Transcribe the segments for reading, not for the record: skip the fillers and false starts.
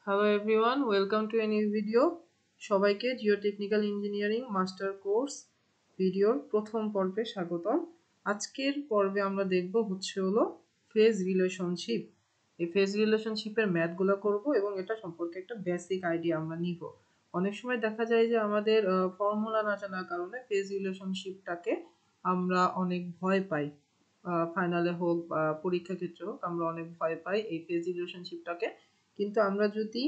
Hello everyone, welcome to a new video. সবাইকে geotechnical engineering master course ভিডিওর প্রথম পর্বে স্বাগতম। আজকের পর্বে আমরা দেখব হলো ফেজ রিলেশনশিপ। এই ফেজ রিলেশনশিপের ম্যাথগুলো করব এবং এটা সম্পর্কে একটা বেসিক আইডিয়া আমরা নিব। অনেক সময় দেখা যায় যে আমাদের ফর্মুলা না জানার কারণে ফেজ রিলেশনশিপটাকে আমরা অনেক ভয় পাই। ফাইনালে হোক বা পরীক্ষা ক্ষেত্রে হোক আমরা অনেক ভয় পাই এই ফেজ রিলেশনশিপটাকে। কিন্তু আমরা যদি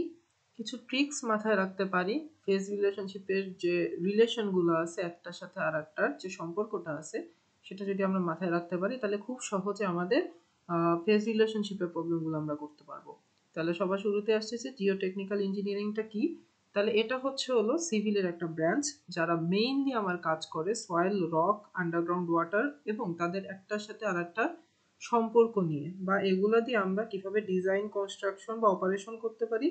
কিছু ট্রিক্স মাথায় রাখতে পারি, ফেজ রিলেশনশিপের যে রিলেশনগুলো আছে একটার সাথে আর একটার যে সম্পর্কটা আছে সেটা যদি আমরা মাথায় রাখতে পারি তাহলে খুব সহজে আমাদের ফেজ রিলেশনশিপের প্রবলেমগুলো আমরা করতে পারবো। তাহলে সবার শুরুতে আসছে জিওটেকনিক্যাল ইঞ্জিনিয়ারিংটা কি। তাহলে এটা হলো সিভিলের একটা ব্রাঞ্চ যারা মেইনলি আমার কাজ করে সয়েল, রক, আন্ডারগ্রাউন্ড ওয়াটার এবং তাদের একটার সাথে আর একটা সম্পর্ক নিয়ে, বা এগুলা দিয়ে আমরা কিভাবে ডিজাইন, কনস্ট্রাকশন বা অপারেশন করতে পারি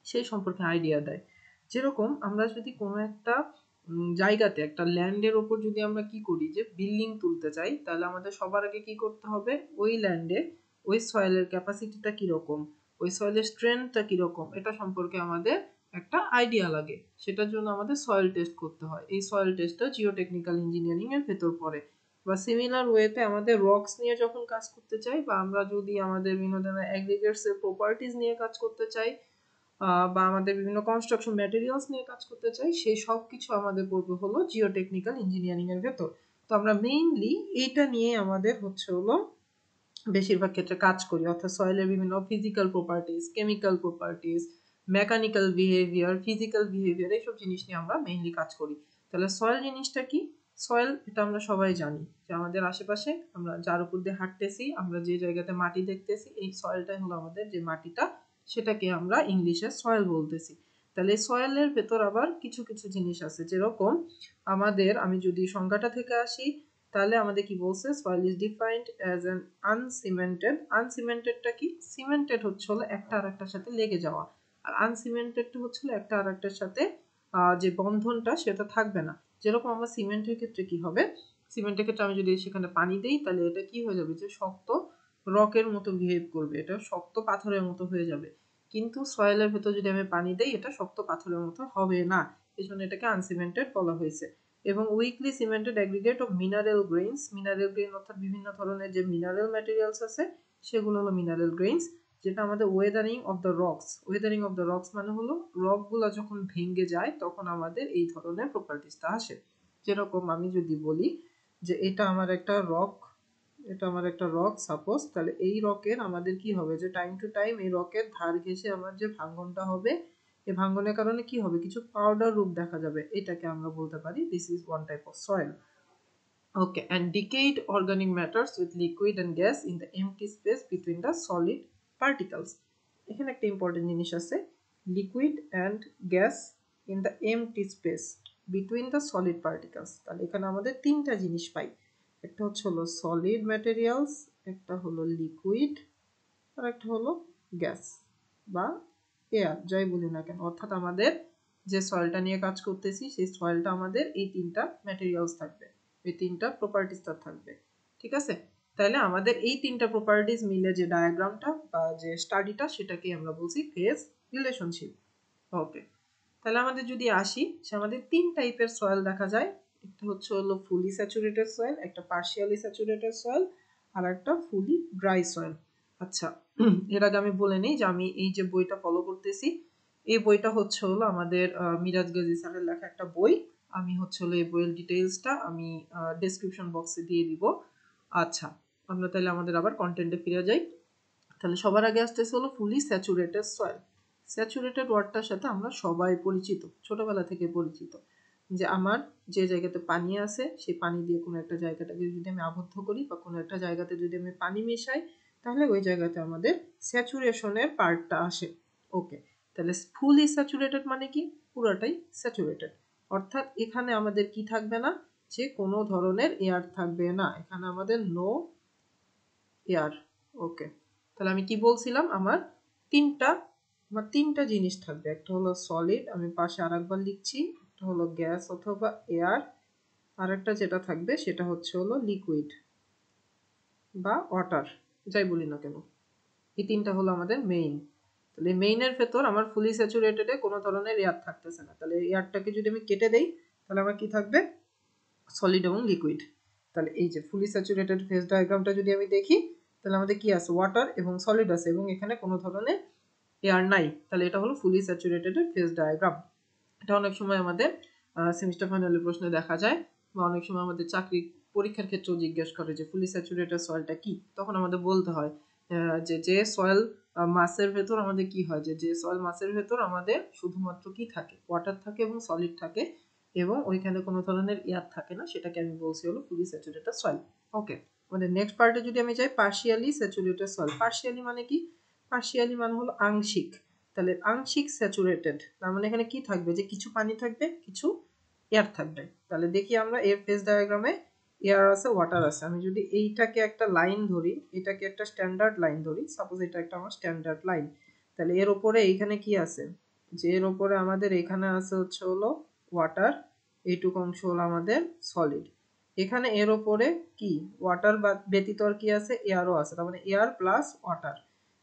সেই সম্পর্কে আইডিয়া দেয়। যেরকম আমরা যদি কোনো একটা জায়গাতে একটা ল্যান্ডের ওপর যদি আমরা কি করি যে বিল্ডিং তুলতে চাই, তাহলে আমাদের সবার আগে কি করতে হবে, ওই ল্যান্ডে ওই সয়েলের ক্যাপাসিটিটা কিরকম, ওই সয়েলের স্ট্রেংথটা কিরকম, এটা সম্পর্কে আমাদের একটা আইডিয়া লাগে। সেটার জন্য আমাদের সয়েল টেস্ট করতে হয়। এই সয়েল টেস্টটা জিওটেকনিক্যাল ইঞ্জিনিয়ারিং এর ভেতর পড়ে। বা সিমিলার ওয়েতে আমাদের রক্স নিয়ে যখন কাজ করতে চাই, বা আমরা যদি আমাদের বিভিন্ন ধরনের অ্যাগ্রিগেটস এর প্রপার্টিজ নিয়ে কাজ করতে চাই, বা আমাদের বিভিন্ন কনস্ট্রাকশন ম্যাটেরিয়ালস নিয়ে কাজ করতে চাই, সেই সব কিছু আমাদের পড়বে হলো জিওটেকনিক্যাল ইঞ্জিনিয়ারিং এর ভেতর। তো আমরা মেইনলি এইটা নিয়ে আমাদের হলো বেশিরভাগ ক্ষেত্রে কাজ করি, অর্থাৎ সয়েলের বিভিন্ন physical properties, chemical properties, mechanical behaviour, physical behaviour, এইসব জিনিস নিয়ে আমরা মেইনলি কাজ করি। তাহলে সয়েল জিনিসটা কি? সয়েল এটা আমরা সবাই জানি যে আমাদের আশেপাশে আমরা যার উপর দিয়ে হাঁটতেছি, আমরা যে জায়গাতে মাটি দেখতেছি, এই সয়েলটাই হলো আমাদের যে মাটিটা, সেটাকে আমরা ইংলিশে সয়েল বলতেছি। তাহলে সয়েলের ভেতর আবার কিছু কিছু জিনিস আছে, যেরকম আমাদের, আমি যদি সংজ্ঞাটা থেকে আসি তাহলে আমাদের কি বলছে, soil is defined as an uncemented. আনসিমেন্টেডটা কি? সিমেন্টেড হলো একটা আরেকটার সাথে লেগে যাওয়া, আর আনসিমেন্টেডটা হলো একটা আরেকটার সাথে যে বন্ধনটা সেটা থাকবে না। যেরকম আমরা সিমেন্টের ক্ষেত্রে কি হবে, সিমেন্টের ক্ষেত্রে আমি যদি সেখানে পানি দেই তাহলে এটা কি হয়ে যাবে, যে শক্ত রকের মতো বিহেভ করবে, এটা শক্ত পাথরের মতো হয়ে যাবে। কিন্তু সয়েলের ভেতর যদি আমি পানি দেই এটা শক্ত পাথরের মতো হবে না, এই জন্য এটাকে আনসিমেন্টেড বলা হয়েছে। এবং weekly cemented aggregate of mineral grains, mineral grain অর্থাৎ বিভিন্ন ধরনের যে মিনারেল ম্যাটেরিয়ালস আছে সেগুলো হলো মিনারেল গ্রেইনস। যেটা আমাদের Wuthering of the rocks, Wuthering of the rocks মানে হলো রকগুলো যখন ভেঙে যায় তখন আমাদের এই ধরনের প্রপার্টিসটা আসে। যেরকম আমি যদি বলি যে এটা আমার একটা রক, এটা আমার একটা রক সাপোজ, তাহলে এই রকের আমাদের কি হবে, যে টাইম টু টাইম এই রকের ধার ঘেঁষে আমার যে ভাঙ্গনটা হবে, এই ভাঙ্গনের কারণে কি হবে, কিছু পাউডার রূপ দেখা যাবে, এটাকে আমরা বলতে পারি this is one type of soil. Okay, and decayed organic matters with liquid and gas in the empty space between the solid particles. এখানে একটা ইম্পর্টেন্ট জিনিস আছে, liquid and gas in the MT space between the solid particles. তাহলে এখানে আমাদের তিনটা জিনিস পাই, একটা হলো সলিড ম্যাটেরিয়ালস, একটা হলো লিকুইড, আর একটা হলো গ্যাস বা এয়ার, যাই বলি না কেন। অর্থাৎ আমাদের যে সয়েলটা নিয়ে কাজ করতেছি সেই সয়েলটা আমাদের এই তিনটা ম্যাটেরিয়ালস থাকবে, এই তিনটা প্রপার্টিস তার থাকবে, ঠিক আছে। তাহলে আমাদের এই তিনটা প্রপার্টিস মিলে যে ডায়াগ্রামটা বা যে স্টাডিটা সেটাকে আমরা বলছি ফেজ রিলেশনশিপ। ওকে, তাহলে আমাদের যদি আসি, সে আমাদের তিন টাইপের সয়েল দেখা যায়, একটা হলো ফুলি স্যাচুরেটেড সয়েল, একটা পার্শিয়ালি স্যাচুরেটেড সয়েল, আর একটা ফুলি ড্রাই সয়েল। আচ্ছা, এর আগে আমি বলে নিই যে আমি এই যে বইটা ফলো করতেছি, এই বইটা হলো আমাদের মিরাজ গাজী স্যারের লেখা একটা বই। আমি হলো এই বইয়ের ডিটেইলসটা আমি ডেসক্রিপশন বক্সে দিয়ে দিব। আচ্ছা, আমরা তাহলে আমাদের আবার কন্টেন্টে ফিরে যাই। তাহলে সবার আগে আসতেছে হলো ফুলি স্যাচুরেটেড সয়েল। স্যাচুরেটেড ওয়ার্ডটার সাথে আমরা সবাই পরিচিত, ছোটবেলা থেকে পরিচিত, যে আমার যে জায়গাতে পানি আছে সেই পানি দিয়ে কোনো একটা জায়গাটাকে যদি আমি আবদ্ধ করি বা কোনো একটা জায়গাতে যদি আমি পানি মেশাই তাহলে ওই জায়গাতে আমাদের স্যাচুরেশনের পার্টটা আসে। ওকে, তাহলে ফুলি স্যাচুরেটেড মানে কি, পুরোটাই স্যাচুরেটেড, অর্থাৎ এখানে আমাদের কি থাকবে না, যে কোনো ধরনের এয়ার থাকবে না, এখানে আমাদের নো এয়ার। ওকে, তাহলে আমি কি বলছিলাম, আমার তিনটা জিনিস থাকবে, একটা হলো সলিড, আমি পাশে আরেকবার লিখছি, একটা হলো গ্যাস অথবা এয়ার, আর একটা যেটা থাকবে সেটা হলো লিকুইড বা ওয়াটার, যাই বলি না কেন। এই তিনটা হলো আমাদের মেইন। তাহলে মেইনের ভেতর আমার ফুলি স্যাচুরেটেডে কোনো ধরনের এয়ার থাকতেছে না, তাহলে এয়ারটাকে যদি আমি কেটে দেই তাহলে আমার কি থাকবে, সলিড এবং লিকুইড। তাহলে এই যে ফুলি স্যাচুরেটেড ফেজ ডায়াগ্রামটা যদি আমি দেখি তাহলে আমাদের কি আছে, ওয়াটার এবং সলিড আছে এবং এখানে কোনো ধরনের এয়ার নাই, তাহলে এটা হলো ফুলি স্যাচুরেটেড ফেজ ডায়াগ্রাম। এটা অনেক সময় আমাদের সেমিস্টার ফাইনালের প্রশ্নে দেখা যায় বা অনেক সময় আমাদের চাকরি পরীক্ষার ক্ষেত্রেও জিজ্ঞেস করে যে ফুলি স্যাচুরেটেড সয়েলটা কি, তখন আমাদের বলতে হয় যে সয়েল মাসের ভেতর আমাদের কি হয়, যে সয়েল মাসের ভেতর আমাদের শুধুমাত্র কি থাকে, ওয়াটার থাকে এবং সলিড থাকে এবং ওইখানে কোনো ধরনের এয়ার থাকে না, সেটাকে আমি বলছি হলো ফুলি স্যাচুরেটেড সয়েল। ওকে, আমাদের নেক্সট পার্টে যদি আমি যাই, পার্শিয়ালি স্যাচুরেটেড সয়েল। পার্শিয়ালি মানে কি, পার্শিয়ালি মানে হলো আংশিক। তাহলে আংশিক স্যাচুরেটেড তার মানে এখানে কি থাকবে, যে কিছু পানি থাকবে কিছু এয়ার থাকবে। তাহলে দেখি আমরা এর ফেজ ডায়াগ্রামে এয়ার আছে ওয়াটার আছে, আমি যদি এইটাকে একটা লাইন ধরি, এটাকে একটা স্ট্যান্ডার্ড লাইন ধরি, সাপোজ এটা একটা আমার স্ট্যান্ডার্ড লাইন, তাহলে এর উপরে এইখানে কি আছে, যে এর উপরে আমাদের এখানে আছে হচ্ছে হলো ওয়াটার, এইটুকু অংশ হলো আমাদের সলিড, এখানে এর উপরে কি ওয়াটার ব্যতীত আর কি আছে, এয়ারও আছে, তার মানে এয়ার প্লাস ওয়াটার,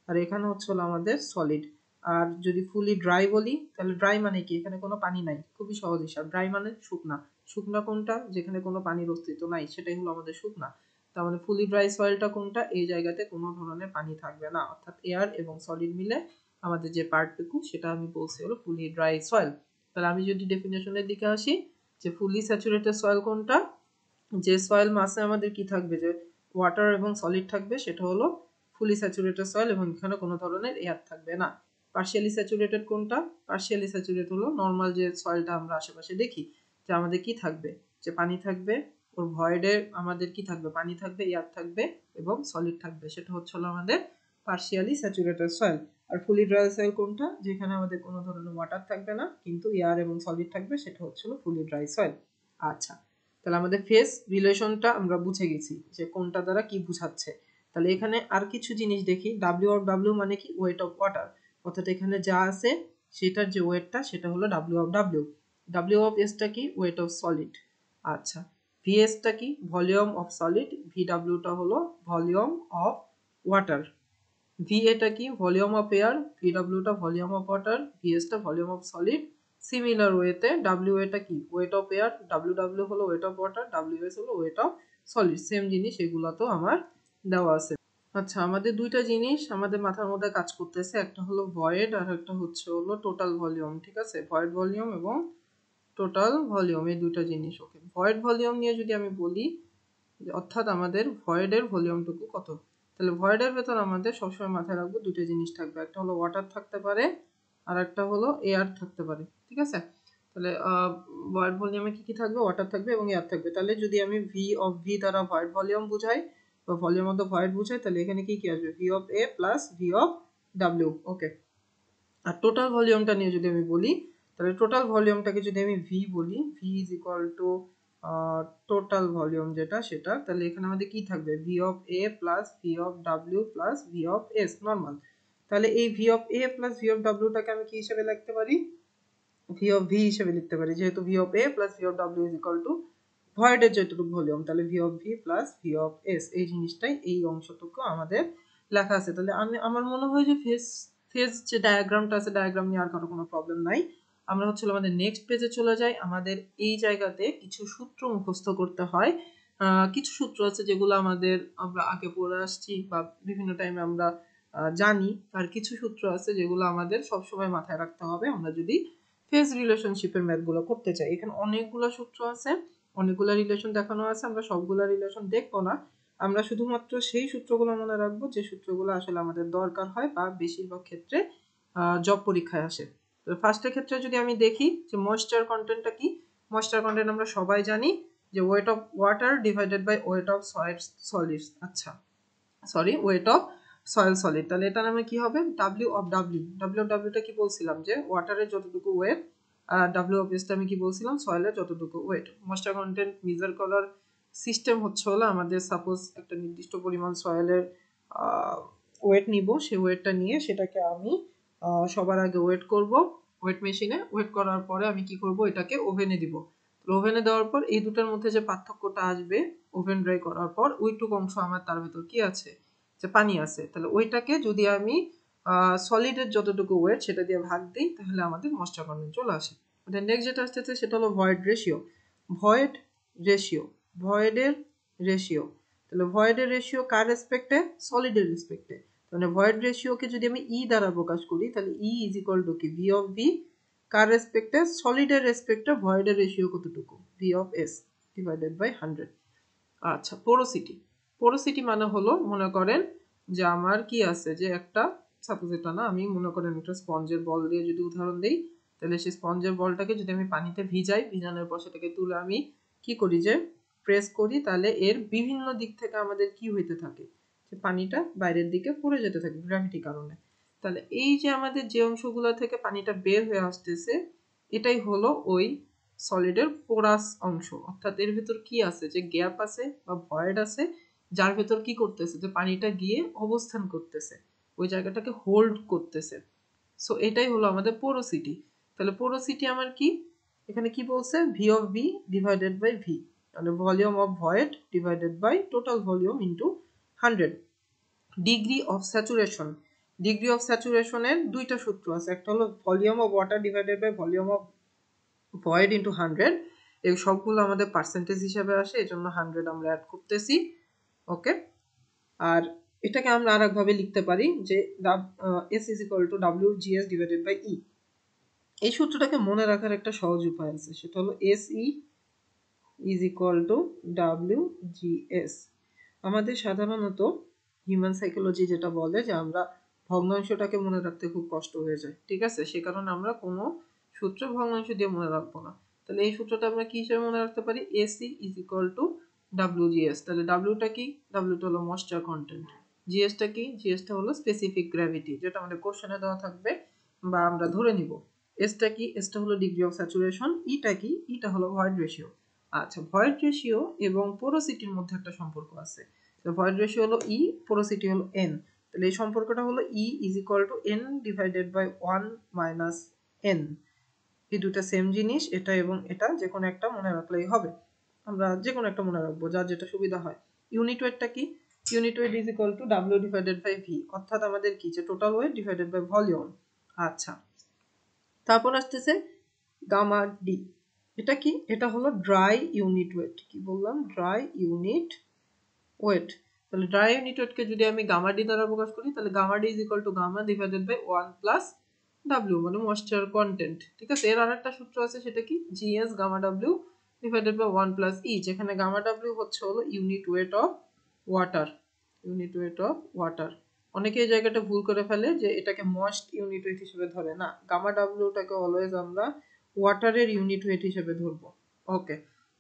আর এখানে হচ্ছে হলো আমাদের সলিড। আর যদি ফুলি ড্রাই বলি তাহলে ড্রাই মানে কি, এখানে কোনো পানি নাই, খুবই সহজ হিসাব, ড্রাই মানে শুকনা। শুকনা কোনটা, যেখানে কোনো পানির অস্তিত্ব নাই, সেটাই হলো আমাদের শুকনা। তার মানে ফুলি ড্রাই সয়েলটা কোনটা, এই জায়গাতে কোনো ধরনের পানি থাকবে না, অর্থাৎ এয়ার এবং সলিড মিলে আমাদের যে পার্টটুকু সেটা আমি বলছি হলো ফুলি ড্রাই সয়েল। তাহলে আমি যদি ডেফিনেশনের দিকে আসি, যে ফুলি স্যাচুরেটেড সয়েল কোনটা, যে সয়েল মাসে আমাদের কি থাকবে, যে ওয়াটার এবং সলিড থাকবে, সেটা হলো ফুলি স্যাচুরেটেড সয়েল এবং এখানে কোনো ধরনের এয়ার থাকবে না। পার্শিয়ালি স্যাচুরেটেড কোনটা, পার্শিয়ালি স্যাচুরেটেড হলো নর্মাল যে সয়েলটা আমরা আশেপাশে দেখি, যে আমাদের কি থাকবে, যে পানি থাকবে, ওর ভয়েডে আমাদের কি থাকবে, পানি থাকবে, এয়ার থাকবে এবং সলিড থাকবে, সেটা হচ্ছে হলো আমাদের পার্শিয়ালি স্যাচুরেটেড সয়েল। আর ফুলি ড্রাই সয়েল কোনটা, যেখানে আমাদের কোনো ধরনের ওয়াটার থাকবে না কিন্তু এয়ার এবং সলিড থাকবে, সেটা হচ্ছে হলো ফুলি ড্রাই সয়েল। আচ্ছা, তাহলে আমাদের ফেজ রিলেশনটা আমরা বুঝে গেছি যে কোনটা দ্বারা কি বোঝাচ্ছে। তাহলে এখানে আর কিছু জিনিস দেখি, ডাব্লিউ অফ ডাব্লিউ মানে কি, ওয়েট অফ ওয়াটার, অর্থাৎ এখানে যা আছে সেটার যে ওয়েটটা সেটা হলো W of W. W of এসটা কি, ওয়েট অফ সলিড। আচ্ছা, ভিএসটা কি, ভলিউম অফ সলিড, ভিডাব্লিউটা হলো ভলিউম অফ ওয়াটার। ভিএটা কি, ভলিউম অফ এয়ার, ভিডাব্লিউটা ভলিউম অফ ওয়াটার, ভিএসটা ভলিউম অফ সলিড। সিমিলার ওয়েতে ডাব্লিউ এটা কি, weight of air, W W হলো weight of water, W S হলো ওয়েট অফ সলিড। সেম জিনিস এগুলো তো আমার দেওয়া আছে। আচ্ছা, আমাদের দুইটা জিনিস আমাদের মাথার মধ্যে কাজ করতেছে, একটা হলো ভয়েড আর একটা হচ্ছে হলো টোটাল ভলিউম। ঠিক আছে, ভয়েড ভলিউম এবং টোটাল ভলিউম, এই দুইটা জিনিস। ওকে, ভয়েড ভলিউম নিয়ে যদি আমি বলি, অর্থাৎ আমাদের ভয়েডের ভলিউমটুকু কত, তাহলে ভয়েডের ভেতর আমাদের সবসময় মাথায় রাখবো দুটো জিনিস থাকবে, একটা হলো ওয়াটার থাকতে পারে আর একটা হলো এয়ার থাকতে পারে। ঠিক আছে, তাহলে ভয়েড ভলিউমে কি কি থাকবে, ওয়াটার থাকবে এবং এয়ার থাকবে। তাহলে যদি আমি ভি অফ ভি দ্বারা ভয়েড ভলিউম বুঝাই বা ভলিউম অফ দ্য ভয়েড বুঝাই, তাহলে এখানে কি কি আসবে, V of A plus V of W. Okay, আর টোটাল ভলিউমটা নিয়ে যদি আমি বলি, তাহলে টোটাল ভলিউমটাকে যদি আমি ভি বলি, V is equal to total volume যেটা সেটা, তাহলে এখানে আমাদের কি থাকবে, V of A plus V of W plus V of S normal. তাহলে এই V of A plus V of ডাব্লিউটাকে আমি কি হিসেবে লিখতে পারি, ভি অফ ভি হিসেবে লিখতে পারি, যেহেতু V of A plus V of W is equal to ভয়েডের যতটুকু ভলিউম, তাহলে V of V plus V of S, এই জিনিসটাই এই অংশটুকু আমাদের লেখা আছে। তাহলে আমি আমার মনে হয় যে ফেজ ফেজ যে ডায়াগ্রামটা আছে, ডায়াগ্রাম নিয়ে আর কারো কোনো প্রবলেম নাই। আমরা হচ্ছে আমাদের নেক্সট পেজে চলে যাই। আমাদের এই জায়গাতে কিছু সূত্র মুখস্থ করতে হয়। কিছু সূত্র আছে যেগুলো আমাদের আমরা আগে পড়ে আসছি বা বিভিন্ন টাইমে আমরা জানি, আর কিছু সূত্র আছে যেগুলো আমাদের সবসময় মাথায় রাখতে হবে আমরা যদি ফেজ রিলেশনশিপের ম্যাথগুলো করতে চাই। এখানে অনেকগুলো সূত্র আছে, অনেকগুলো রিলেশন দেখানো আছে, আমরা সবগুলা রিলেশন দেখবো না, আমরা শুধুমাত্র সেই সূত্রগুলো মনে রাখবো যে সূত্রগুলো আসলে আমাদের দরকার হয় বা বেশিরভাগ ক্ষেত্রে জব পরীক্ষায় আসে। তো ফার্স্টের ক্ষেত্রে যদি আমি দেখি যে ময়েশ্চার কন্টেন্টটা কি, ময়েশ্চার কন্টেন্ট আমরা সবাই জানি যে weight of water divided by weight of solids. আচ্ছা sorry, weight of soil solid, তাহলে এটার নামে কি হবে, W of W. W of ডাব্লিউটা কি বলছিলাম, যে ওয়াটারের যতটুকু ওয়েট, আর ডাব্লিউ অফ এসটা আমি কি বলছিলাম, সয়েলের যতটুকু ওয়েট। ময়েশ্চার কন্টেন্ট মেজার করার সিস্টেম হচ্ছে হলো আমাদের সাপোজ একটা নির্দিষ্ট পরিমাণ সয়েলের ওয়েট নিব, সেই ওয়েটটা নিয়ে সেটাকে আমি সবার আগে ওয়েট করব ওয়েট মেশিনে, ওয়েট করার পরে আমি কি করব, এটাকে ওভেনে দিব। ওভেনে দেওয়ার পর এই দুটার মধ্যে যে পার্থক্যটা আসবে, ওভেন ড্রাই করার পর ওইটুকু অংশ আমার তার ভেতর কি আছে, যে পানি আছে, তাহলে ওইটাকে যদি আমি সলিডের যতটুকু ওয়েট সেটা দিয়ে ভাগ দিই, তাহলে আমাদের ময়েশ্চার কন্টেন্ট চলে আসে। নেক্সট যেটা আসতেছে সেটা হলো ভয়েড রেশিও। ভয়েড রেশিও, ভয়েডের রেশিও, তাহলে ভয়েডের রেশিও কার রেসপেক্টে? সলিডের রেসপেক্টে। মানে ভয়েড রেশিওকে যদি আমি ই দ্বারা প্রকাশ করি, তাহলে ই ইজ ইকুয়াল টু কি? V of V. কার রেসপেক্টে? সলিডের রেসপেক্টে ভয়েডের রেশিও কতটুকু? V of S divided by 100। আচ্ছা, পোরোসিটি। পোরোসিটি মানে হলো, মনে করেন যে আমার কি আছে, যে একটা, সাপোজ এটা না, আমি মনে করেন একটা স্পঞ্জের বল দিয়ে যদি উদাহরণ দিই, তাহলে সেই স্পঞ্জের বলটাকে যদি আমি পানিতে ভিজাই, ভিজানোর পর সেটাকে তুলে আমি কি করি, যে প্রেস করি, তাহলে এর বিভিন্ন দিক থেকে আমাদের কি হইতে থাকে, যে পানিটা বাইরের দিকে পড়ে যেতে থাকে গ্র্যাভিটি কারণে। তাহলে এই যে আমাদের যে অংশগুলো থেকে পানিটা বের হয়ে আসতেছে, এটাই হলো ওই সলিডের পোরাস অংশ। অর্থাৎ এর ভিতর কি আছে, যে গ্যাপ আছে বা ভয়েড আছে, যার ভিতর কি করতেছে, যে পানিটা গিয়ে অবস্থান করতেছে, ওই জায়গাটাকে হোল্ড করতেছে। সো এটাই হলো আমাদের পোরোসিটি। তাহলে পোরোসিটি আমার কি, এখানে কি বলছে? V of V divided by V, তাহলে volume of void divided by total volume into 100। Degree of saturation, degree of স্যাচুরেশনের দুইটা সূত্র আছে, একটা হলো volume of water divided by volume of void into 100। এই সবগুলো আমাদের পার্সেন্টেজ হিসাবে আসে, এই জন্য 100 আমরা অ্যাড করতেছি। ওকে, আর এটাকে আমরা আর একভাবে লিখতে পারি, যে S is equal to W GS divided by E. এই সূত্রটাকে মনে রাখার একটা সহজ উপায় আছে, সেটা হলো S E is equal to W GS. আমাদের সাধারণত হিউম্যান সাইকোলজি যেটা বলে, যে আমরা ভগ্নাংশটাকে মনে রাখতে খুব কষ্ট হয়ে যায়, ঠিক আছে, সে কারণে আমরা কোনো সূত্র ভগ্নাংশ দিয়ে মনে রাখবো না। তাহলে এই সূত্রটা আমরা কি হিসেবে মনে রাখতে পারি? S E is equal to W GS. তাহলে ডাব্লিউটা কি? ডাব্লিউটা হলো ময়েশ্চার কন্টেন্ট। জিএসটা কি? জিএসটা হলো স্পেসিফিক গ্র্যাভিটি, যেটা আমাদের কোশ্চেনে দেওয়া থাকবে বা আমরা ধরে নিব। এসটা কি? এসটা হলো ডিগ্রি অফ স্যাচুরেশন। ইটা কি? ইটা হলো ভয়েড রেশিও। আচ্ছা, ভয়েড রেশিও এবং পোরোসিটির মধ্যে একটা সম্পর্ক আছে। ভয়েড রেশিও হলো ই, পোরোসিটি হলো এন। তাহলে এই সম্পর্কটা হলো E is equal to N divided by 1 minus N. এই দুটো সেম জিনিস, এটা এবং এটা যে কোনো একটা মনে রাখলেই হবে। আমরা যে কোনো একটা মনে রাখবো, যার যেটা সুবিধা হয়। ইউনিট ওয়েটটা কি? Unit weight is equal to W divided by V, অর্থাৎ আমাদের কি, যে total weight divided by volume. আচ্ছা, তারপর আসতেছে গামা ডি। এটা কি? এটা হলো ড্রাই ইউনিট ওয়েট। কি বললাম? Dry unit weight. তাহলে ড্রাই ইউনিট ওয়েটকে যদি আমি গামা ডি দ্বারা প্রকাশ করি, তাহলে gamma D is equal to gamma divided by 1 plus W, মানে ময়েশ্চার কন্টেন্ট, ঠিক আছে। এর আরেকটা সূত্র আছে, সেটা কি? GS gamma W divided by 1 plus E, যেখানে গামা ডাব্লিউ হচ্ছে হলো unit weight of water. Unit weight of water. অনেকে এই জায়গাটা ভুল করে ফেলে, যে এটাকে ময়েস্ট ইউনিট ওয়েট হিসেবে ধরে। না, গামা ডাব্লিউটাকে অলওয়েজ আমরা ওয়াটারের ইউনিট ওয়েট হিসেবে ধরবো। ওকে,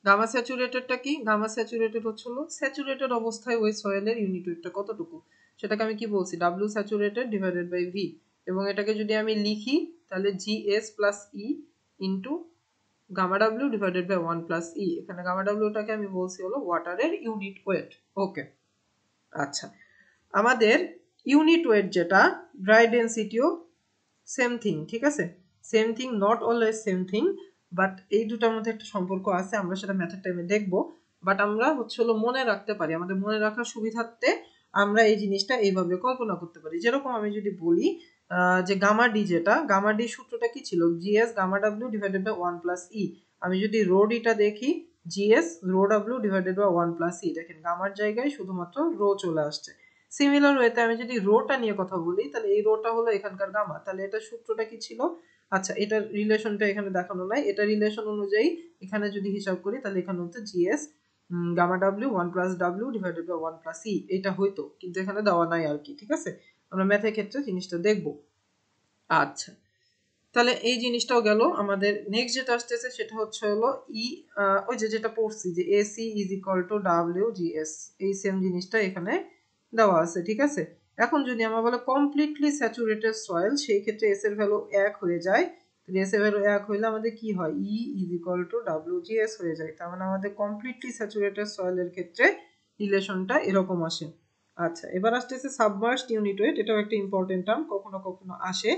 গামা স্যাচুরেটেডটা কি? গামা স্যাচুরেটেড হচ্ছে হলো স্যাচুরেটেড অবস্থায় ওই সয়েলের ইউনিট ওয়েটটা কতটুকু, সেটাকে আমি কি বলছি? W saturated divided by V. এবং এটাকে যদি আমি লিখি, তাহলে GS plus E into gamma W divided by 1 plus E. এখানে গামা ডাব্লিউটাকে আমি বলছি হলো ওয়াটারের ইউনিট ওয়েট। ওকে, আচ্ছা, আমাদের ইউনিট ওয়েট যেটা, ড্রাই ডেনসিটিও সেম থিং, ঠিক আছে। Same thing, not always same thing, but এই দুটার মধ্যে একটা সম্পর্ক আছে, আমরা সেটা ম্যাথের টাইমে দেখবো। বাট আমরা হচ্ছে হলো মনে রাখতে পারি, আমাদের মনে রাখার সুবিধার্থে আমরা এই জিনিসটা এইভাবে কল্পনা করতে পারি। যেরকম আমি যদি বলি যে গামা ডি, যেটা গামা ডি সূত্রটা কি ছিল? GS gamma W divided by 1 plus E. আমি যদি রো ডিটা দেখি, GS rho W divided by 1 plus E. দেখেন গামার জায়গায় শুধুমাত্র রো চলে আসছে। সিমিলার ওয়েতে আমি যদি রোটা নিয়ে কথা বলি, তাহলে এই রোটা হলো এখানকার গামা। তাহলে এটা সূত্রটা কি ছিল? আচ্ছা, এটার রিলেশনটা এখানে দেখানো নাই। এটা রিলেশন অনুযায়ী এখানে যদি হিসাব করি, তাহলে এখানে হচ্ছে GS gamma W 1 plus W divided by 1 plus E, এটা হইতো, কিন্তু এখানে দেওয়া নাই আর কি, ঠিক আছে। আমরা ম্যাথের ক্ষেত্রে জিনিসটা দেখব। আচ্ছা, তাহলে এই জিনিসটাও গেল। আমাদের নেক্সট যেটা আসতেছে সেটা হচ্ছে হলো ই, ওই যে যেটা পড়ছি, যে AC is equal to W GS, এই সেম জিনিসটা এখানে দেওয়া আছে, ঠিক আছে। এখন যদি আমরা বলে কমপ্লিটলি স্যাচুরেটেড সয়েল, সেই ক্ষেত্রে এস এর ভ্যালু 1 হয়ে যায়। তাহলে এস এর ভ্যালু 1 হইলে আমাদের কি হয়? E is equal to W GS হয়ে যায়। তার মানে আমাদের কমপ্লিটলি স্যাচুরেটেড সয়েলের ক্ষেত্রে রিলেশনটা এরকম আসে। আচ্ছা, এবার আসতেছে সাবমার্জড ইউনিট ওয়েট। এটাও একটা ইম্পর্টেন্ট টার্ম, কখনো কখনো আসে।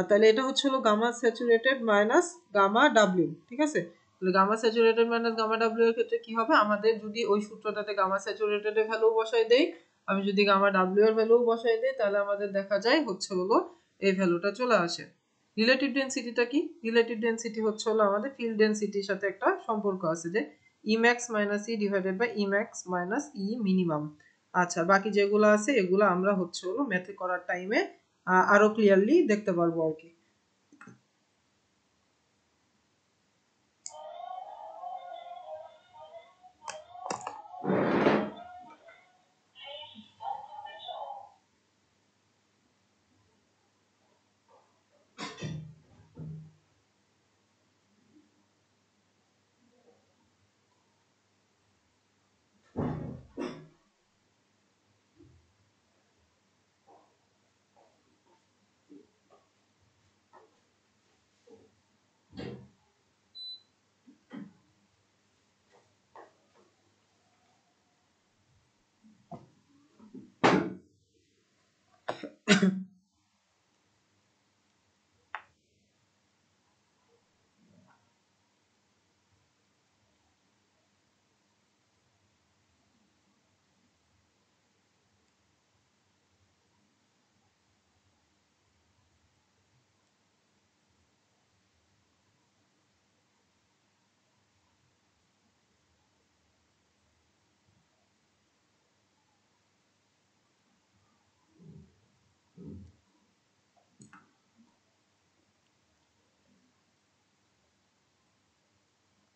তাহলে এটা হচ্ছে হলো gamma saturated minus gamma W, ঠিক আছে। তাহলে gamma saturated minus gamma W এর ক্ষেত্রে কি হবে? আমাদের যদি ওই সূত্রটাতে গামা স্যাচুরেটেড এর ভ্যালু বসাই দেই, আমি যদি গামা ডাব্লিউ এর ভ্যালু বসাই দেই তাহলে আমাদের দেখা যায় হচ্ছে হলো এই ভ্যালুটা চলে আসে। রিলেটিভ ডেনসিটিটা কি? রিলেটিভ ডেনসিটি হচ্ছে হলো আমাদের ফিল্ড ডেনসিটির সাথে একটা সম্পর্ক আছে যে Emax - E divided by Emax - E minimum. আচ্ছা, বাকি যেগুলো আছে এগুলো আমরা হচ্ছে হলো ম্যাথে করার টাইমে আরো ক্লিয়ারলি দেখতে পারবো আর কি।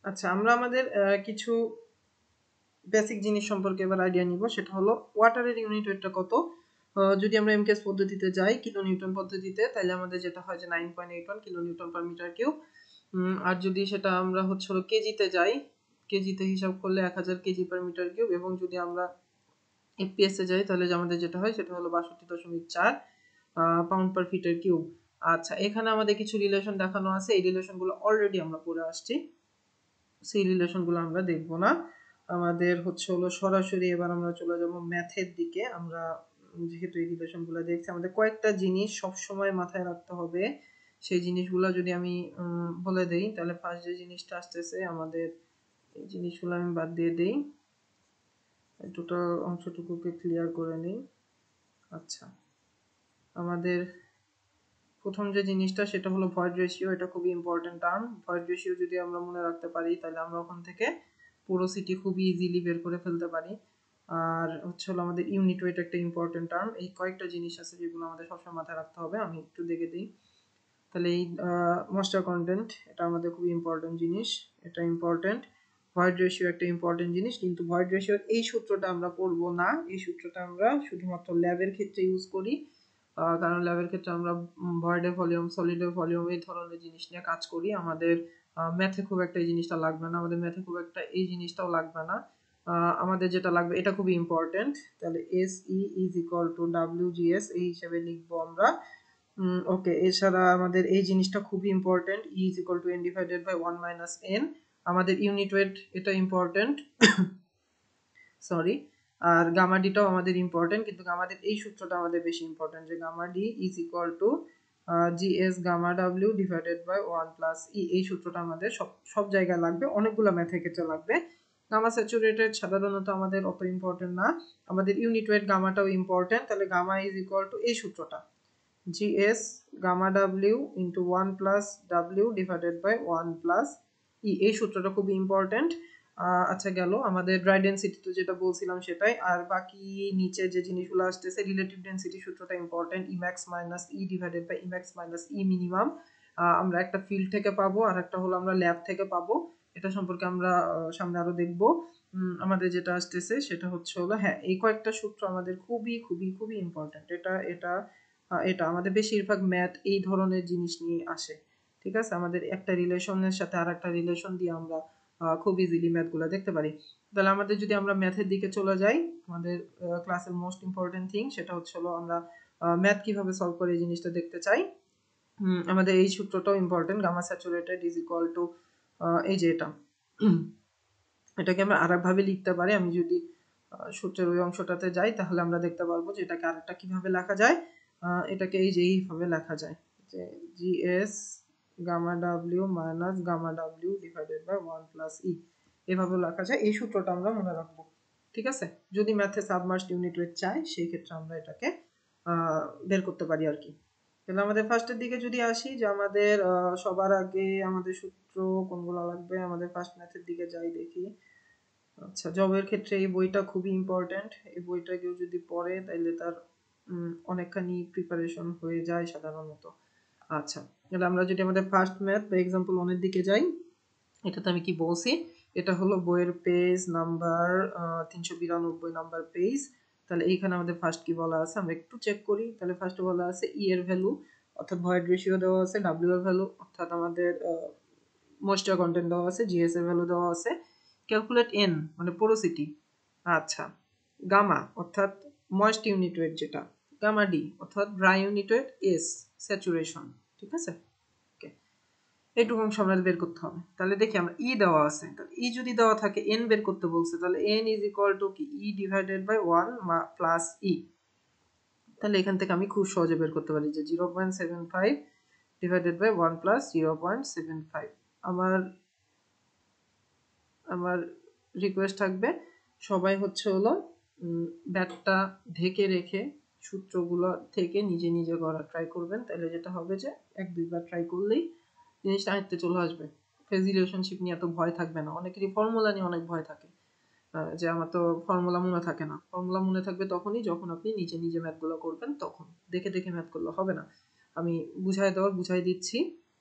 আচ্ছা, আমরা আমাদের কিছু বেসিক জিনিস সম্পর্কে এবার আইডিয়া নিব। সেটা হলো ওয়াটারের ইউনিট ওয়েটটা কত। যদি আমরা এমকেএস পদ্ধতিতে যাই, কিলো নিউটন পদ্ধতিতে, তাহলে আমাদের যেটা হয় যে 9.81 kilo Newton per metre cube. আর যদি সেটা আমরা হচ্ছে হলো কেজিতে যাই, কেজিতে হিসাব করলে 1000 কেজি পার মিটার কিউব। এবং যদি আমরা এফপিএস এ যাই তাহলে আমাদের যেটা হয় সেটা হলো 62.4 পাউন্ড পার ফিটার কিউব। আচ্ছা, এখানে আমাদের কিছু রিলেশন দেখানো আছে। এই রিলেশনগুলো অলরেডি আমরা পড়ে আসছি, সেই রিলেশনগুলো আমরা দেখব না। আমাদের হচ্ছে হলো সরাসরি এবার আমরা চলে যাব ম্যাথের দিকে। আমরা যেহেতু এই রিলেশনগুলো দেখছি, আমাদের কয়েকটা জিনিস সব সময় মাথায় রাখতে হবে। সেই জিনিসগুলো যদি আমি বলে দেই, তাহলে ফার্স্ট যে জিনিসটা আসতেছে আমাদের, এই জিনিসগুলো আমি বাদ দিয়ে দেই, টোটাল অংশটুকুকে ক্লিয়ার করে নিই। আচ্ছা, আমাদের প্রথম যে জিনিসটা সেটা হলো ভয়েড রেশিও। এটা খুবই ইম্পর্টেন্ট টার্ম। ভয়েড রেশিও যদি আমরা মনে রাখতে পারি তাহলে আমরা ওখান থেকে পোরোসিটি খুবই ইজিলি বের করে ফেলতে পারি। আর হচ্ছে হলো আমাদের ইউনিট ওয়েট একটা ইম্পর্টেন্ট টার্ম। এই কয়েকটা জিনিস আছে যেগুলো আমাদের সবসময় মাথায় রাখতে হবে। আমি একটু দেখে দিই। তাহলে এই ময়েশ্চার কন্টেন্ট, এটা আমাদের খুবই ইম্পর্টেন্ট জিনিস, এটা ইম্পর্টেন্ট। ভয়েড রেশিও একটা ইম্পর্টেন্ট জিনিস, কিন্তু ভয়েড রেশিওর এই সূত্রটা আমরা পড়বো না। এই সূত্রটা আমরা শুধুমাত্র ল্যাবের ক্ষেত্রে ইউজ করি, কারণ ল্যাবের ক্ষেত্রে আমরা ভয়েডের ভলিউম, সলিডের ভলিউম এই ধরনের জিনিস নিয়ে কাজ করি। আমাদের ম্যাথে খুব একটা এই জিনিসটা লাগবে না, আমাদের ম্যাথে খুব একটা এই জিনিসটাও লাগবে না। আমাদের যেটা লাগবে এটা খুবই ইম্পর্টেন্ট। তাহলে S E is equal to W GS এই হিসেবে লিখবো আমরা। ওকে, এছাড়া আমাদের এই জিনিসটা খুবই important, E is equal to N divided by 1 minus N. আমাদের ইউনিট ওয়েট এটা ইম্পর্টেন্ট, সরি। আর গামা ডিটাও আমাদের ইম্পর্টেন্ট, কিন্তু গামাদের এই সূত্রটা আমাদের বেশি ইম্পর্টেন্ট, যে gamma D is equal to GS gamma W divided by 1 plus E. এই সূত্রটা আমাদের সব সব জায়গায় লাগবে, অনেকগুলো ম্যাথের ক্ষেত্রে লাগবে। গামা স্যাচুরেটেড সাধারণত আমাদের অত ইম্পর্টেন্ট না। আমাদের ইউনিট ওয়েট গামাটাও ইম্পর্টেন্ট। তাহলে গামা ইজ ইকুয়াল টু এই সূত্রটা, GS gamma W into 1 plus W divided by 1 plus E। এই সূত্রটা খুব ইম্পর্টেন্ট। আচ্ছা, গেল আমাদের ড্রাই ডেনসিটি, তো যেটা বলছিলাম সেটাই। আর বাকি নিচে যে জিনিসগুলো আসতেছে, রিলেটিভ ডেনসিটি সূত্রটা important, Emax - E divided by Emax - E minimum. আমরা একটা ফিল্ড থেকে পাবো, আর একটা হলো আমরা ল্যাব থেকে পাবো। এটা সম্পর্কে আমরা সামনে আরো দেখবো। আমাদের যেটা আসতেছে সেটা হচ্ছে হলো, হ্যাঁ, এই কয়েকটা সূত্র আমাদের খুবই খুবই খুবই ইম্পর্টেন্ট। এটা আমাদের বেশিরভাগ ম্যাথ এই ধরনের জিনিস নিয়ে আসে। ঠিক আছে, আমাদের একটা রিলেশনের সাথে আর একটা রিলেশন দিয়ে আমরা খুব ইজিলি ম্যাথগুলো দেখতে পারি। তাহলে আমাদের যদি আমরা ম্যাথের দিকে চলে যাই, আমাদের ক্লাসের মোস্ট ইম্পর্টেন্ট থিং সেটা হচ্ছে হলো আমরা ম্যাথ কিভাবে সলভ করে এই জিনিসটা দেখতে চাই। আমাদের এই সূত্রটাও important, gamma saturated is equal to এই যে এটাকে আমরা আরেকভাবে লিখতে পারি। আমি যদি সূত্রের ওই অংশটাতে যাই তাহলে আমরা দেখতে পারবো যে এটাকে আরেকটা কিভাবে লেখা যায়। এটাকে এই যে এইভাবে লেখা যায়, যে GS gamma W minus gamma W divided by 1 plus E, এভাবে লেখা যায়। এই সূত্রটা আমরা মনে রাখবো। ঠিক আছে। যদি ম্যাথে সাবমার্জড ইউনিট ওয়েট চাই সেই ক্ষেত্রে আমরা এটাকে বের করতে পারি আর কি। তাহলে আমাদের ফার্স্টের দিকে যদি আসি, যে আমাদের সবার আগে আমাদের সূত্র কোনগুলো লাগবে, আমাদের ফার্স্ট ম্যাথের দিকে যাই দেখি। আচ্ছা, জবের ক্ষেত্রে এই বইটা খুবই ইম্পর্টেন্ট। এই বইটা কেউ যদি পড়ে তাহলে তার অনেকখানি প্রিপারেশন হয়ে যায় সাধারণত। আচ্ছা, তাহলে আমরা যদি আমাদের ফার্স্ট ম্যাথ বা এক্সাম্পল 1 এর দিকে যাই, এটাতে আমি কি বলছি, এটা হলো বইয়ের পেজ নাম্বার 392 নাম্বার পেজ। তাহলে এইখানে আমাদের ফার্স্ট কি বলা আছে আমরা একটু চেক করি। তাহলে ফার্স্টে বলা আছে ই এর ভ্যালু অর্থাৎ ভয়েড রেশিও দেওয়া আছে, ডাব্লিউ এর ভ্যালু অর্থাৎ আমাদের ময়েশ্চার কন্টেন্ট দেওয়া আছে, জিএস এর ভ্যালু দেওয়া আছে, ক্যালকুলেট এন মানে পোরোসিটি, আচ্ছা, গামা অর্থাৎ ময়েস্ট ইউনিট ওয়েট যেটা, গামা ডি অর্থাৎ dry unit wait, S saturation. ঠিক আছে, ওকে, এইটুকু অংশ আমাদের বের করতে হবে। তাহলে দেখি আমরা ই দেওয়া আছে, তাহলে ই যদি দেওয়া থাকে এন বের করতে বলছে, তাহলে এন ইজ ইকুয়াল টু কি E divided by 1 plus E. তাহলে এখান থেকে আমি খুব সহজে বের করতে পারি যে 0.75 ডিভাইডেড বাই 1 প্লাস 0.75। আমার রিকোয়েস্ট থাকবে সবাই হচ্ছে হলো ব্যাটটা ঢেকে রেখে সূত্রগুলো থেকে নিজে নিজে করা ট্রাই করবেন। তাহলে যেটা হবে যে 1-2 বার ট্রাই করলেই জিনিসটা আয়ত্তে চলে আসবে। ফেজ রিলেশনশিপ নিয়ে এত ভয় থাকবে না। অনেকেরই ফর্মুলা নিয়ে অনেক ভয় থাকে, যে আমার তো ফর্মুলা মনে থাকে না। ফর্মুলা মনে থাকবে তখনই যখন আপনি নিজে নিজে ম্যাথগুলো করবেন, তখন দেখে দেখে ম্যাথ করলে হবে না। আমি বুঝাই দিচ্ছি,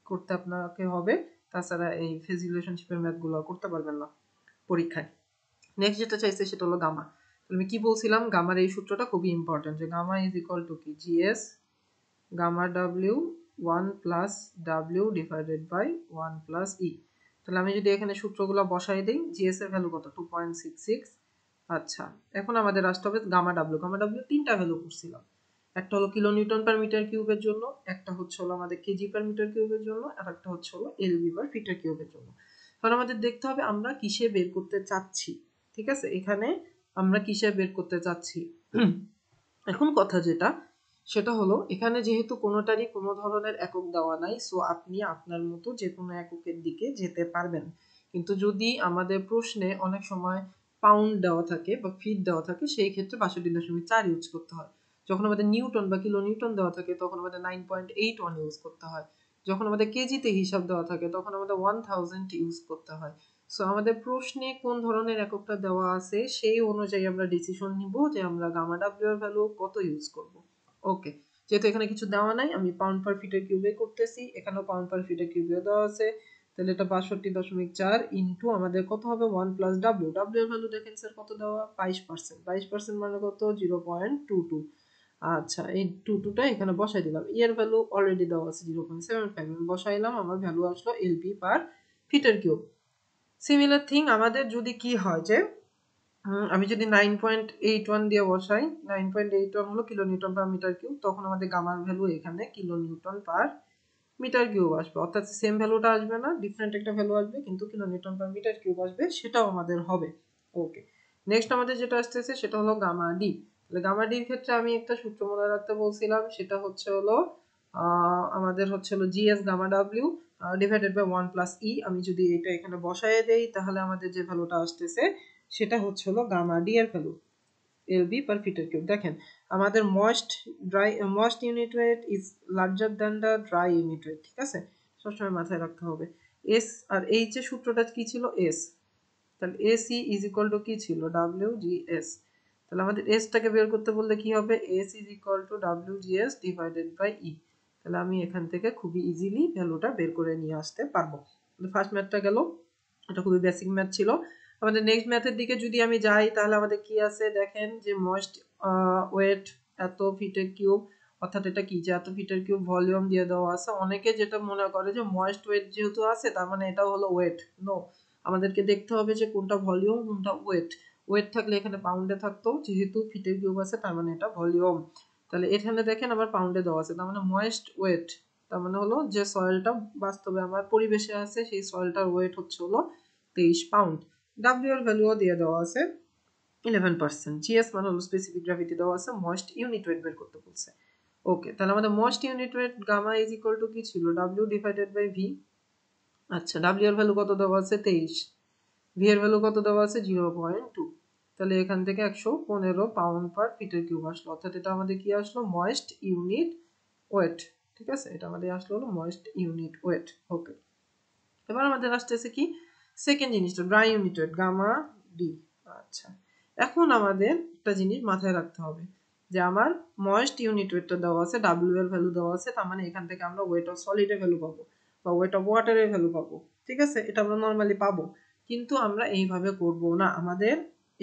করতে আপনাকে হবে, তাছাড়া এই ফেজ রিলেশনশিপের ম্যাথগুলো করতে পারবেন না পরীক্ষায়। নেক্সট যেটা চাইছে সেটা হলো গামা। আমি কি বলছিলাম, গামার এই সূত্রটা খুবই ইম্পর্টেন্ট, যে গামা ইজ ইকুয়াল টু কি GS gamma W 1 plus W divided by 1 plus E. তাহলে আমি যদি এখানে সূত্রগুলো বসাই দিই, জিএস এর ভ্যালু কত 2.66। আচ্ছা, এখন আমাদের আসতে হবে গামা ডাব্লিউ। গামা ডাব্লিউ তিনটা ভ্যালু করছিলাম, একটা হলো কিলো নিউটন পার মিটার কিউবের জন্য, একটা হচ্ছে হলো আমাদের কেজি পার মিটার কিউবের জন্য, আর একটা হচ্ছে হলো এলবি পার মিটার কিউবের জন্য। কারণ আমাদের দেখতে হবে আমরা কিসে বের করতে চাচ্ছি। ঠিক আছে, এখানে আমরা কিসে বের করতে চাচ্ছি। এখন কথা যেটা সেটা হলো, এখানে যেহেতু কোনোটারই কোনো ধরনের একক দেওয়া নাই, সো আপনি আপনার মতো যে কোনো এককের দিকে যেতে পারবেন। কিন্তু যদি আমাদের প্রশ্নে অনেক সময় পাউন্ড দেওয়া থাকে বা ফিট দেওয়া থাকে, সেই ক্ষেত্রে 62.4 ইউজ করতে হয়। যখন আমাদের নিউটন বা কিলো নিউটন দেওয়া থাকে তখন আমাদের 9.81 ইউজ করতে হয়। যখন আমাদের কেজিতে হিসাব দেওয়া থাকে তখন আমাদের 1000 ইউজ করতে হয়। সো আমাদের প্রশ্নে কোন ধরনের এককটা দেওয়া আছে সেই অনুযায়ী আমরা ডিসিশন নিব যে আমরা গামা ডাব্লিউ এর ভ্যালু কত ইউজ করব। ওকে, যেহেতু এখানে কিছু দেওয়া নাই, আমি পাউন্ড পার ফিটের কিউবে করতেছি, এখানেও পাউন্ড পার ফিটের কিউবে দেওয়া আছে। তাহলে এটা 62.4 ইন্টু আমাদের কত হবে 1 প্লাস ডাব্লিউ। ডাব্লিউ এর ভ্যালু দেখেন স্যার কত দেওয়া, 22%। 22% মানে কত 0.22। আচ্ছা, এই 22টা এখানে বসাই দিলাম। এর ভ্যালু অলরেডি দেওয়া আছে 0.75, আমি বসাইলাম, আমার ভ্যালু আসলো এলপি পার ফিটের কিউব। সিমিলার থিং আমাদের যদি কি হয় যে আমি যদি 9.81 দিয়ে বসাই, 9.81 হলো kilo Newton per metre cube, তখন আমাদের গামার ভ্যালু এখানে kilo Newton per metre cube আসবে। অর্থাৎ সেম ভ্যালুটা আসবে না, ডিফারেন্ট একটা ভ্যালু আসবে, কিন্তু kilo Newton per metre cube আসবে, সেটাও আমাদের হবে। ওকে, নেক্সট আমাদের যেটা আসতেছে সেটা হলো গামা ডি। তাহলে গামা ডির ক্ষেত্রে আমি একটা সূত্র মনে রাখতে বলছিলাম, সেটা হচ্ছে হলো আমাদের হচ্ছে হলো GS gamma W divided by 1 plus E. আমি যদি এটা এখানে বসায় দেই তাহলে আমাদের যে ভ্যালুটা আসতেছে সেটা হচ্ছে হলো গামা ডি এর ভ্যালু এলবি পার ফিটার কিউব। দেখেন আমাদের moist unit weight is larger than the dry unit wait. ঠিক আছে, সবসময় মাথায় রাখতে হবে। এস আর এইচ এর সূত্রটা কি ছিল, এস। তাহলে এসি ইজ ইকুয়াল টু কি ছিল, ডাব্লিউ জি এস। তাহলে আমাদের এসটাকে বের করতে বললে কি হবে, S is equal to W G S divided by E. তাহলে আমি এখান থেকে খুবই ইজিলি ভ্যালুটা বের করে নিয়ে আসতে পারবো। ফার্স্ট ম্যাথটা গেল, এটা খুবই বেসিক ম্যাথ ছিল। আমাদের নেক্সট ম্যাথের দিকে যদি আমি যাই তাহলে আমাদের কি আছে দেখেন, যে ময়েস্ট ওয়েট এত ফিটের কিউব, অর্থাৎ এটা কি যে এত ফিটের কিউব ভলিউম দিয়ে দেওয়া আছে। অনেকে যেটা মনে করে যে ময়েস্ট ওয়েট যেহেতু আছে তার মানে এটা হলো ওয়েট। নো, আমাদেরকে দেখতে হবে যে কোনটা ভলিউম কোনটা ওয়েট। ওয়েট থাকলে এখানে পাউন্ডে থাকতো, যেহেতু ফিটের কিউব আছে তার মানে এটা ভলিউম। তাহলে এখানে দেখেন আবার পাউন্ডে দেওয়া আছে, তার মানে ময়েস্ট ওয়েট, তার মানে হলো যে সয়েলটা বাস্তবে আমার পরিবেশে আছে সেই সয়েলটার ওয়েট হচ্ছে হলো 23 পাউন্ড। ডাব্লিউ এর ভ্যালুও দিয়ে দেওয়া আছে 11%। জিএস মানে হলো স্পেসিফিক গ্র্যাভিটি দেওয়া আছে, ময়েস্ট ইউনিট ওয়েট বের করতে বলছে। ওকে, তাহলে আমাদের moist unit weight gamma is equal to কি ছিল, ডাব্লিউ ডিভাইডেড বাই ভি। আচ্ছা, ডাব্লিউ এর ভ্যালু কত দেওয়া আছে 23, ভি এর ভ্যালু কত দেওয়া আছে 0.2। তাহলে এখান থেকে 115 পাউন্ড পার ফিটের কিউব আসলো, অর্থাৎ এটা আমাদের কি আসলো, ময়েস্ট ইউনিট ওয়েট। ঠিক আছে, এটা আমাদের আসলো হলো ময়েস্ট ইউনিট ওয়েট। ওকে, এবার আমাদের আসতেছে কি সেকেন্ড জিনিসটা, dry unit weight, gamma D. আচ্ছা, এখন আমাদের একটা জিনিস মাথায় রাখতে হবে যে আমার ময়েস্ট ইউনিট ওয়েটটা দেওয়া আছে, ডাব্লিউ এর ভ্যালু দেওয়া আছে, তার মানে এখান থেকে আমরা ওয়েট অফ সলিডের ভ্যালু পাবো বা ওয়েট অফ ওয়াটারের ভ্যালু পাবো। ঠিক আছে, এটা আমরা নর্মালি পাবো, কিন্তু আমরা এইভাবে করব না। আমাদের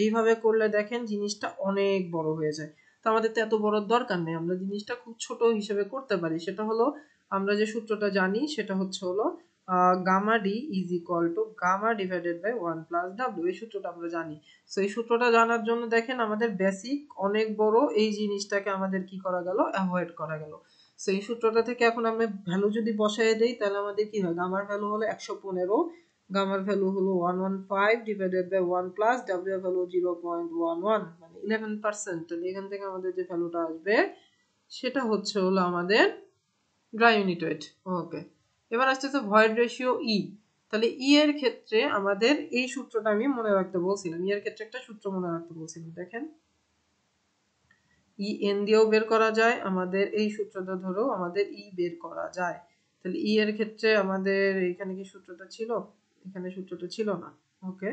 এইভাবে করলে দেখেন জিনিসটা অনেক বড় হয়ে যায়, তো আমাদের তো এত বড় দরকার নেই, আমরা জিনিসটা খুব ছোট হিসেবে করতে পারি। সেটা হলো আমরা যে সূত্রটা জানি সেটা হচ্ছে হলো gamma D is equal to gamma divided by 1 plus W. এই সূত্রটা আমরা জানি। সো এই সূত্রটা জানার জন্য দেখেন আমাদের বেসিক অনেক বড় এই জিনিসটাকে আমাদের কি করা গেল, অ্যাভয়েড করা গেল। সো এই সূত্রটা থেকে এখন আমরা ভ্যালু যদি বসায় দেই তাহলে আমাদের কি হয়, গামার ভ্যালু হলো 115, গামার ভ্যালু হলো 115 ডিভাইডেড বাই 1 প্লাস ডাব্লিউ এর ভ্যালু 0.11, মানে 11%। তাহলে এখান থেকে আমাদের যে ভ্যালুটা আসবে সেটা হচ্ছে হলো আমাদের ড্রাই ইউনিট ওয়েট। ওকে, এবার আসতেছে ভয়েড রেশিও ই। তাহলে ই এর ক্ষেত্রে আমাদের এই সূত্রটা আমি মনে রাখতে বলছিলাম, ই এর ক্ষেত্রে একটা সূত্র মনে রাখতে বলছিলাম। দেখেন ই এন দিয়েও বের করা যায়, আমাদের এই সূত্রটা ধরো আমাদের ই বের করা যায়। তাহলে ই এর ক্ষেত্রে আমাদের এখানে কি সূত্রটা ছিল, এখানে সূত্রটা ছিল না। ওকে,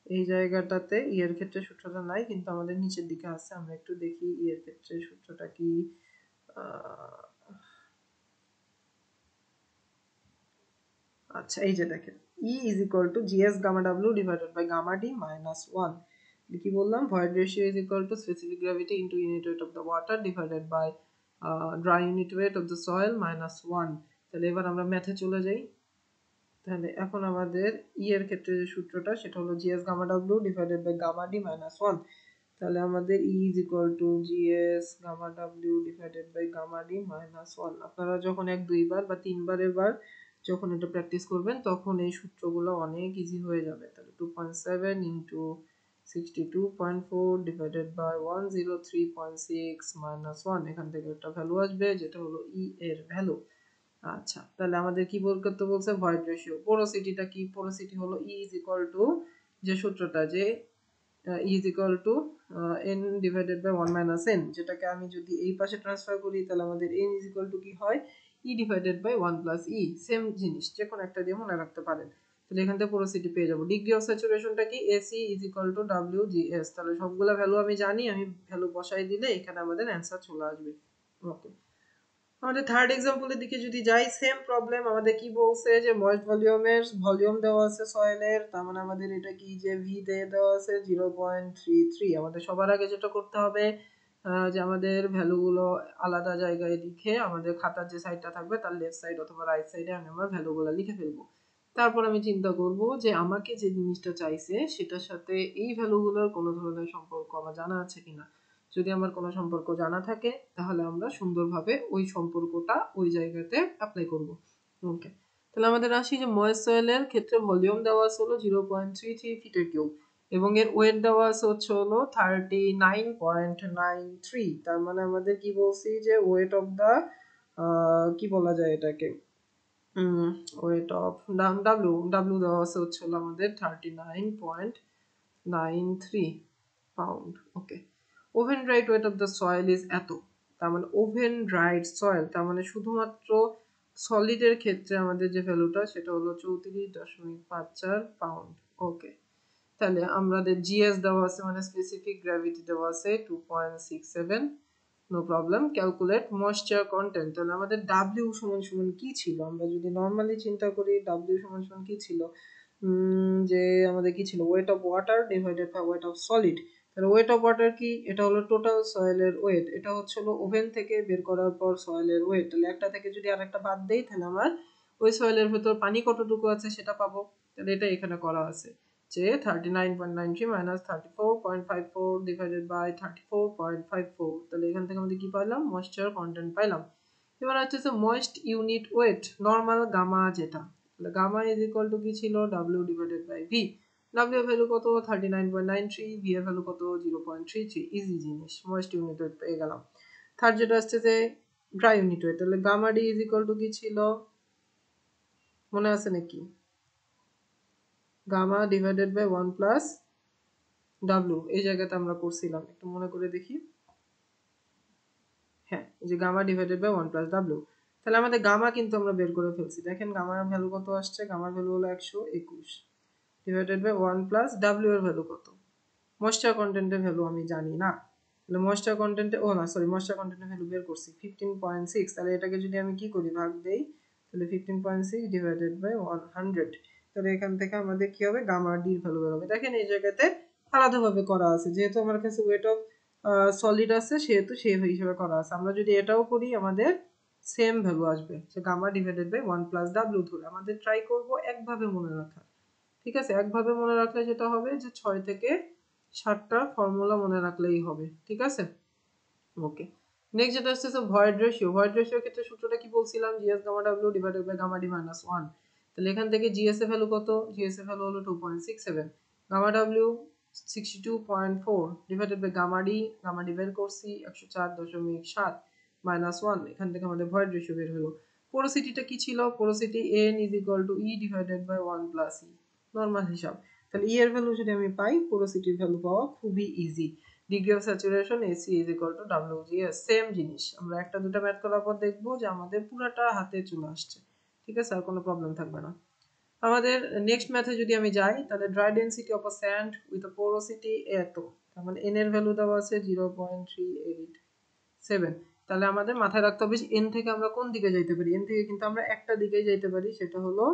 এই জায়গাটাতে ই এর ক্ষেত্রে সূত্রটা নাই, কিন্তু আমাদের নিচের দিকে আছে। আমরা একটু দেখি ই এর ক্ষেত্রে সূত্রটা কি। আচ্ছা, এই যে দেখেন E is equal to GS gamma W divided by gamma D minus 1. কি বললাম, void ratio is equal to specific gravity into unit weight of the water divided by dry unit weight of the soil minus 1. তাহলে এবার আমরা ম্যাথে চলে যাই। তাহলে এখন আমাদের E এর ক্ষেত্রে যে সূত্রটা সেটা হলো GS gamma W divided by gamma D minus 1. তাহলে আমাদের E is equal to GS gamma W divided by gamma D minus 1. আপনারা যখন 1-2 বার বা 3 বারের বার যখন এটা প্র্যাকটিস করবেন তখন এই সূত্রগুলো অনেক ইজি হয়ে যাবে। তাহলে 2.7 ইন্টু 62.4 ডিভাইডেড বাই 103.6 মাইনাস 1, এখান থেকে একটা ভ্যালু আসবে যেটা হলো ই এর ভ্যালু। আচ্ছা, তাহলে আমাদের কি করতে বলছে, ভয়েড রেশিও। পোরোসিটিটা কি, পোরোসিটি হলো ই ইজ ইকুয়াল টু যে সূত্রটা, যে E is equal to N divided by 1 minus N, যেটাকে আমি যদি এই পাশে ট্রান্সফার করি তাহলে আমাদের এন ইজ ইকুয়াল টু কি হয়, E divided by 1 plus E. Same জিনিস, যে কোনো একটা দিয়ে মনে রাখতে পারেন। তাহলে এখান থেকে পোরোসিটি পেয়ে যাবো। ডিগ্রি অফ স্যাচুরেশনটা কি, AC is equal to W G S. তাহলে সবগুলা ভ্যালু আমি জানি, আমি ভ্যালু বসাই দিলে এখানে আমাদের অ্যান্সার চলে আসবে। ওকে, আমাদের থার্ড এক্সাম্পলের দিকে যদি যাই, সেম প্রবলেম। আমাদের কি বলছে যে ময়েস্ট ভলিউমের ভলিউম দেওয়া আছে সয়েলের, তার মানে আমাদের এটা কি যে ভি দিয়ে দেওয়া আছে 0.33। আমাদের সবার আগে যেটা করতে হবে যে আমাদের ভ্যালুগুলো আলাদা জায়গায় লিখে আমাদের খাতার যে সাইডটা থাকবে তার লেফট সাইড অথবা রাইট সাইডে আমি আমার ভ্যালুগুলো লিখে ফেলবো। তারপর আমি চিন্তা করব যে আমাকে যে জিনিসটা চাইছে সেটার সাথে এই ভ্যালুগুলোর কোনো ধরনের সম্পর্ক আমার জানা আছে কিনা। যদি আমার কোনো সম্পর্ক জানা থাকে তাহলে আমরা সুন্দরভাবে ওই সম্পর্কটা ওই জায়গাতে অ্যাপ্লাই করব। ওকে, তাহলে আমাদের আসি যে ময়েস্ট সয়েলের ক্ষেত্রে ভলিউম দেওয়া আছে হলো 0.33 ফিটের কিউব এবং এর ওয়েট দেওয়া আছে হচ্ছে হলো 39.93। তার মানে আমাদের কি বলছি যে ওয়েট অফ দা কি বলা যায় এটাকে, ওয়েট অফ ডাব্লিউ, ডাব্লিউ দেওয়া আছে হচ্ছে হলো আমাদের 39.93 pound. Okay, oven dried wait of the soil is এত। তার মানে ওভেন ড্রাইড সয়েল, তার মানে শুধুমাত্র সলিডের ক্ষেত্রে আমাদের যে ভ্যালুটা সেটা হলো 34.54 পাউন্ড। ওকে, তাহলে আমাদের জিএস দেওয়া আছে মানে স্পেসিফিক গ্র্যাভিটি দেওয়া আছে 2.67। No problem, calculate moisture content. তাহলে আমাদের ডাব্লিউ সমান সমান কি ছিল, আমরা যদি নর্মালি চিন্তা করি ডাব্লিউ সমান সমান কি ছিল, যে আমাদের কি ছিল, weight of water divided by weight of solid. তাহলে ওয়েট অফ ওয়াটার কি, এটা হলো টোটাল সয়েলের ওয়েট, এটা হচ্ছে হলো ওভেন থেকে বের করার পর সয়েলের ওয়েট। তাহলে একটা থেকে যদি আরেকটা বাদ দেই তাহলে আমার ওই সয়েলের ভেতর পানি কতটুকু আছে সেটা পাবো। তাহলে এটা এখানে করা আছে যে 39.93 মাইনাস 34.54 ডিভাইডেড বাই 34.54। তাহলে এখান থেকে আমাদের কি পাইলাম, ময়েশ্চার কন্টেন্ট পাইলাম। এবার হচ্ছে moist unit weight normal gamma, যেটা তাহলে গামা ইজ ইকুয়াল টু কি ছিল, W divided by V. W এর ভ্যালু কত 39.93, ভি এর ভ্যালু কত 0.33। ইজি জিনিস, ময়েস্ট ইউনিট ওয়েট পেয়ে গেলাম। থার্ড যেটা আসছে যে ড্রাই ইউনিট ওয়েট, তাহলে gamma D is equal to কি ছিল, মনে আছে নাকি, gamma divided by 1 plus W এই জায়গাতে আমরা করছিলাম, একটু মনে করে দেখি। হ্যাঁ, এই যে gamma divided by 1 plus W. তাহলে আমাদের গামা কিন্তু আমরা বের করে ফেলছি। দেখেন গামার ভ্যালু কত আসছে, গামার ভ্যালু হলো 121 ডিভাইডেড বাই 1 প্লাস ডাব্লিউ এর ভ্যালু কত, ময়েশ্চার কন্টেন্টের ভ্যালু আমি জানি না। তাহলে ময়েশ্চার কন্টেন্টে ময়েশ্চার কন্টেন্টের ভ্যালু বের করছি 15.6। তাহলে এটাকে যদি আমি কি করি, ভাগ দেই, তাহলে 15.6 ডিভাইডেড বাই 100। তাহলে এখান থেকে আমাদের কি হবে, গামা ডি এর ভ্যালু বের হবে। দেখেন এই জায়গাতে আলাদাভাবে করা আছে, যেহেতু আমার কাছে ওয়েট অফ সলিড আছে সেহেতু সেই হিসেবে করা আছে। আমরা যদি এটাও করি আমাদের সেম ভ্যালু আসবে, যে gamma divided by 1 plus W ধরে আমাদের ট্রাই করব একভাবে মনে রাখার। ঠিক আছে, একভাবে মনে রাখলে যেটা হবে যে 6 থেকে 7টা ফর্মুলা মনে রাখলেই হবে। ঠিক আছে, ওকে। নেক্সট যেটা আসছে ভয়েড রেশিও। ভয়েড রেশিওর ক্ষেত্রে সূত্রটা কি বলছিলাম, GS gamma W divided by gamma D minus 1। তাহলে এখান থেকে জিএস এর ভ্যালু কত, জিএস এর ভ্যালু হলো 2.67, gamma W 62.4 divided by gamma D বের করছি 104.7 মাইনাস 1। এখান থেকে আমাদের ভয়েড রেশিও বের হলো। পোরোসিটিটা কি ছিল, porosity n is equal to E divided by 1 plus E, normal হিসাব। তাহলে ই এর ভ্যালু যদি আমি পাই, পোরোসিটির ভ্যালু পাওয়া খুবই easy. Degree of saturation AC is equal two WGS, same জিনিস। আমরা একটা দুটো ম্যাথ করার পর দেখবো যে আমাদের পুরোটা হাতে চলে আসছে। ঠিক আছে, আর কোনো প্রবলেম থাকবে না। আমাদের নেক্সট ম্যাথে যদি আমি যাই, তাহলে dry density of a sand with a porosity এত, তার মানে n এর ভ্যালু দেওয়া আছে 0.387। তাহলে আমাদের মাথায় রাখতে হবে n থেকে আমরা কোন দিকে যাইতে পারি, n থেকে কিন্তু আমরা একটা দিকেই যাইতে পারি, সেটা হলো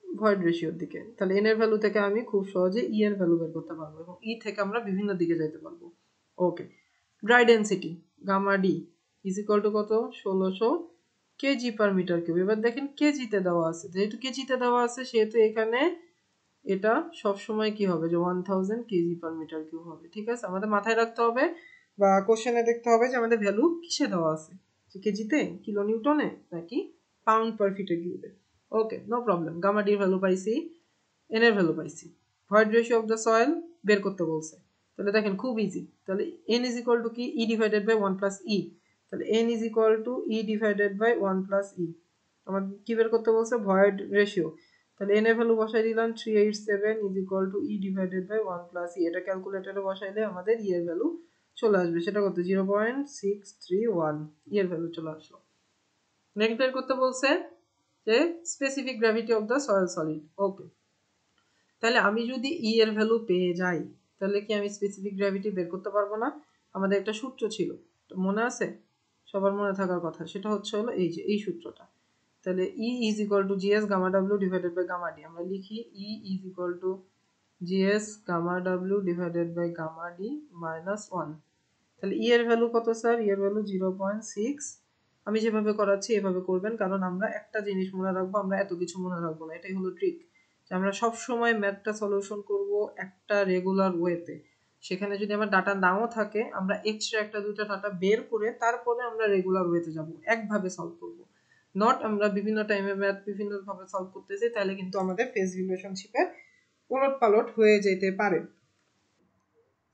ভয়েড রেশিওর দিকে। তাহলে n এর ভ্যালু থেকে আমি খুব সহজে e এর ভ্যালু বের করতে পারবো এবং e থেকে আমরা বিভিন্ন দিকে যেতে পারবো। Okay, dry density gamma D is equal to কত, 1600 কেজি পার মিটার কিউব। এবার দেখেন কেজিতে দেওয়া আছে, যেহেতু কেজিতে দেওয়া আছে সেহেতু এখানে এটা সব সময় কি হবে, যে 1000 কেজি পার মিটার কিউব হবে। ঠিক আছে, আমাদের মাথায় রাখতে হবে বা কোশ্চেনে দেখতে হবে যে আমাদের ভ্যালু কিসে দেওয়া আছে, যে কেজিতে, কিলো নিউটনে, নাকি পাউন্ড পার ফিটে কিউবে। ওকে, নো প্রবলেম। গামা ডির ভ্যালু পাইছি, এন এর ভ্যালু পাইছি, void ratio of the soil বের করতে বলছে। তাহলে দেখেন খুব ইজি। তাহলে এন ইজ ইকুয়াল টু কি, E divided by 1 plus E. তাহলে N is equal to E divided by 1 plus E. আমাদের কি বের করতে বলছে, ভয়েড রেশিও। তাহলে এন এর ভ্যালু বসাই দিলাম 387 is equal to E divided by 1 plus E. এটা ক্যালকুলেটরে বসাইলে আমাদের ই এর ভ্যালু চলে আসবে, সেটা কত, 0.631 ই এর ভ্যালু চলে আসলো। নেক্সট বের করতে বলছে যে specific gravity of the soil solid. Okay, তাহলে আমি যদি ই এর ভ্যালু পেয়ে যাই, তাহলে কি আমি স্পেসিফিক গ্র্যাভিটি বের করতে পারবো না? আমাদের একটা সূত্র ছিল, মনে আছে, সবার মনে থাকার কথা, সেটা হচ্ছে হলো এই যে এই সূত্রটা। তাহলে E is equal to GS gamma W divided by gamma D. আমরা লিখি E is equal to GS gamma W divided by gamma D minus 1। তাহলে ই এর ভ্যালু কত স্যার, ই এর ভ্যালু 0.6। আমি যেভাবে করাচ্ছি এভাবে করবেন, কারণ আমরা একটা জিনিস মনে রাখবো, আমরা এত কিছু মনে রাখবো না, এটাই হলো ট্রিক। যে আমরা সব সময় ম্যাথটা সলিউশন করব একটা রেগুলার ওয়েতে। সেখানে যদি আমার ডাটা নাও থাকে, আমরা এক্সট্রা একটা দুটো ডাটা বের করে তারপরে আমরা রেগুলার ওয়েতে যাব, একভাবে সলভ করব। নট আমরা বিভিন্ন টাইমে ম্যাথ বিভিন্ন ভাবে সলভ করতেছি, তাহলে কিন্তু আমাদের ফেজ রিলেশনশিপে উলটপালট হয়ে যেতে পারে।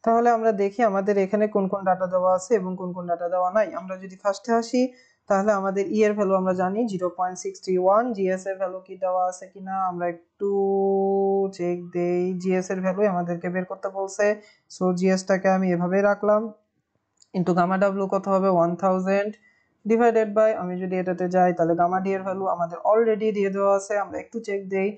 তাহলে আমরা দেখি আমাদের এখানে কোন কোন ডাটা দেওয়া আছে এবং কোন কোন ডাটা দেওয়া নাই। আমরা যদি ফার্স্টে আসি, তাহলে আমাদের ই এর ভ্যালু আমরা জানি 0.631। জিএস এর ভ্যালু কি দেওয়া আছে কিনা আমরা একটু চেক দেই। জিএস এর ভ্যালু আমাদেরকে বের করতে বলছে, সো জিএসটাকে আমি এভাবে রাখলাম, ইনটু গামা ডাব্লিউ কত হবে 1000 ডিভাইডেড বাই, আমি যদি এটাতে যাই তাহলে গামা ডি এর ভ্যালু আমাদের অলরেডি দিয়ে দেওয়া আছে, আমরা একটু চেক দেই।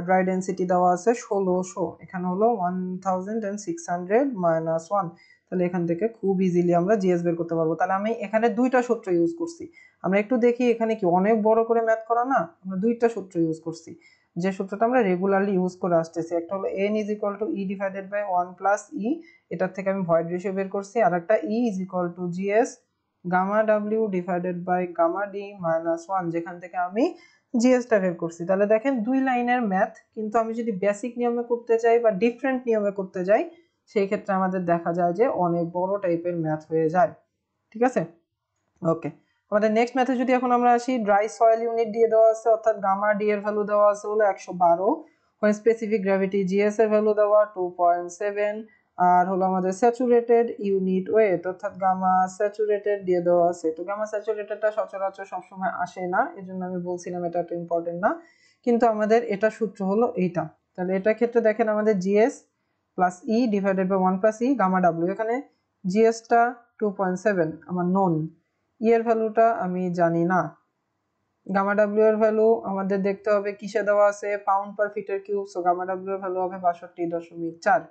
ড্রাই ডেনসিটি দেওয়া আছে 1600, এখানে হলো 1600 মাইনাস 1। তাহলে এখান থেকে খুব ইজিলি আমরা জিএস বের করতে পারবো। তাহলে আমি এখানে দুইটা সূত্র ইউজ করছি। আমরা একটু দেখি এখানে কি অনেক বড় করে ম্যাথ করা না, আমরা দুইটা সূত্র ইউজ করছি, যে সূত্রটা আমরা রেগুলারলি ইউজ করে আসতেছি। একটা হলো n is equal to E divided by 1 plus E, এটার থেকে আমি ভয়েড রেশিও বের করছি। আর একটা E is equal to GS gamma W divided by gamma D minus 1, যেখান থেকে আমি জিএসটা বের করছি। তাহলে দেখেন দুই লাইনের ম্যাথ, কিন্তু আমি যদি বেসিক নিয়মে করতে চাই বা ডিফারেন্ট নিয়মে করতে যাই, সেই ক্ষেত্রে আমাদের দেখা যায় যে অনেক বড় টাইপের ম্যাথ হয়ে যায়। ঠিক আছে, ওকে। আমাদের নেক্সট ম্যাথে যদি এখন আমরা আসি, ড্রাই সয়েল ইউনিট দিয়ে দেওয়া আছে, অর্থাৎ গামা ডি এর ভ্যালু দেওয়া আছে হলো 112, হয় স্পেসিফিক গ্র্যাভিটি জিএস এর ভ্যালু দেওয়া 2.7, আর হলো আমাদের স্যাচুরেটেড ইউনিট ওয়েট অর্থাৎ গামা স্যাচুরেটেড দিয়ে দেওয়া আছে। তো গামা স্যাচুরেটেডটা সচরাচর সবসময় আসে না, এজন্য আমি বলছিলাম এটা এত ইম্পর্টেন্ট না, কিন্তু আমাদের এটা সূত্র হলো এইটা। তাহলে এটার ক্ষেত্রে দেখেন আমাদের GS plus E divided by 1 plus E gamma W. এখানে জিএসটা 2.7 আমার নন, ই এর ভ্যালুটা আমি জানি না। গামা ডাব্লিউ এর ভ্যালু আমাদের দেখতে হবে কিসে দেওয়া আছে, পাউন্ড পার ফিটের কিউব। সো গামা ডাব্লিউ এর ভ্যালু হবে 62.4।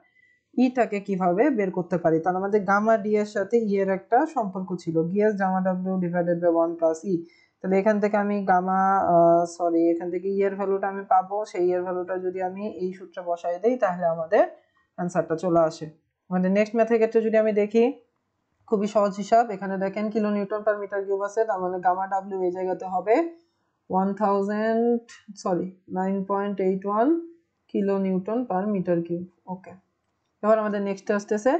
ইটাকে কিভাবে বের করতে পারি, তাহলে আমাদের গামা ডি এর সাথে ই এর একটা সম্পর্ক ছিল, GS gamma W divided by 1 plus E. তাহলে এখান থেকে আমি গামা এখান থেকে ই এর ভ্যালুটা আমি পাবো, সেই এর ভ্যালুটা যদি আমি এই সূত্রে বসাই দেই তাহলে আমাদের অ্যান্সারটা চলে আসে। আমাদের নেক্সট ম্যাথের ক্ষেত্রে যদি আমি দেখি, খুবই সহজ হিসাব। এখানে দেখেন kilo Newton per metre cube আছে, তার মানে গামা ডাব্লিউ এই জায়গাতে হবে 9.81 kilo Newton per metre cube. Okay, এবার আমাদের নেক্সট আসতেছে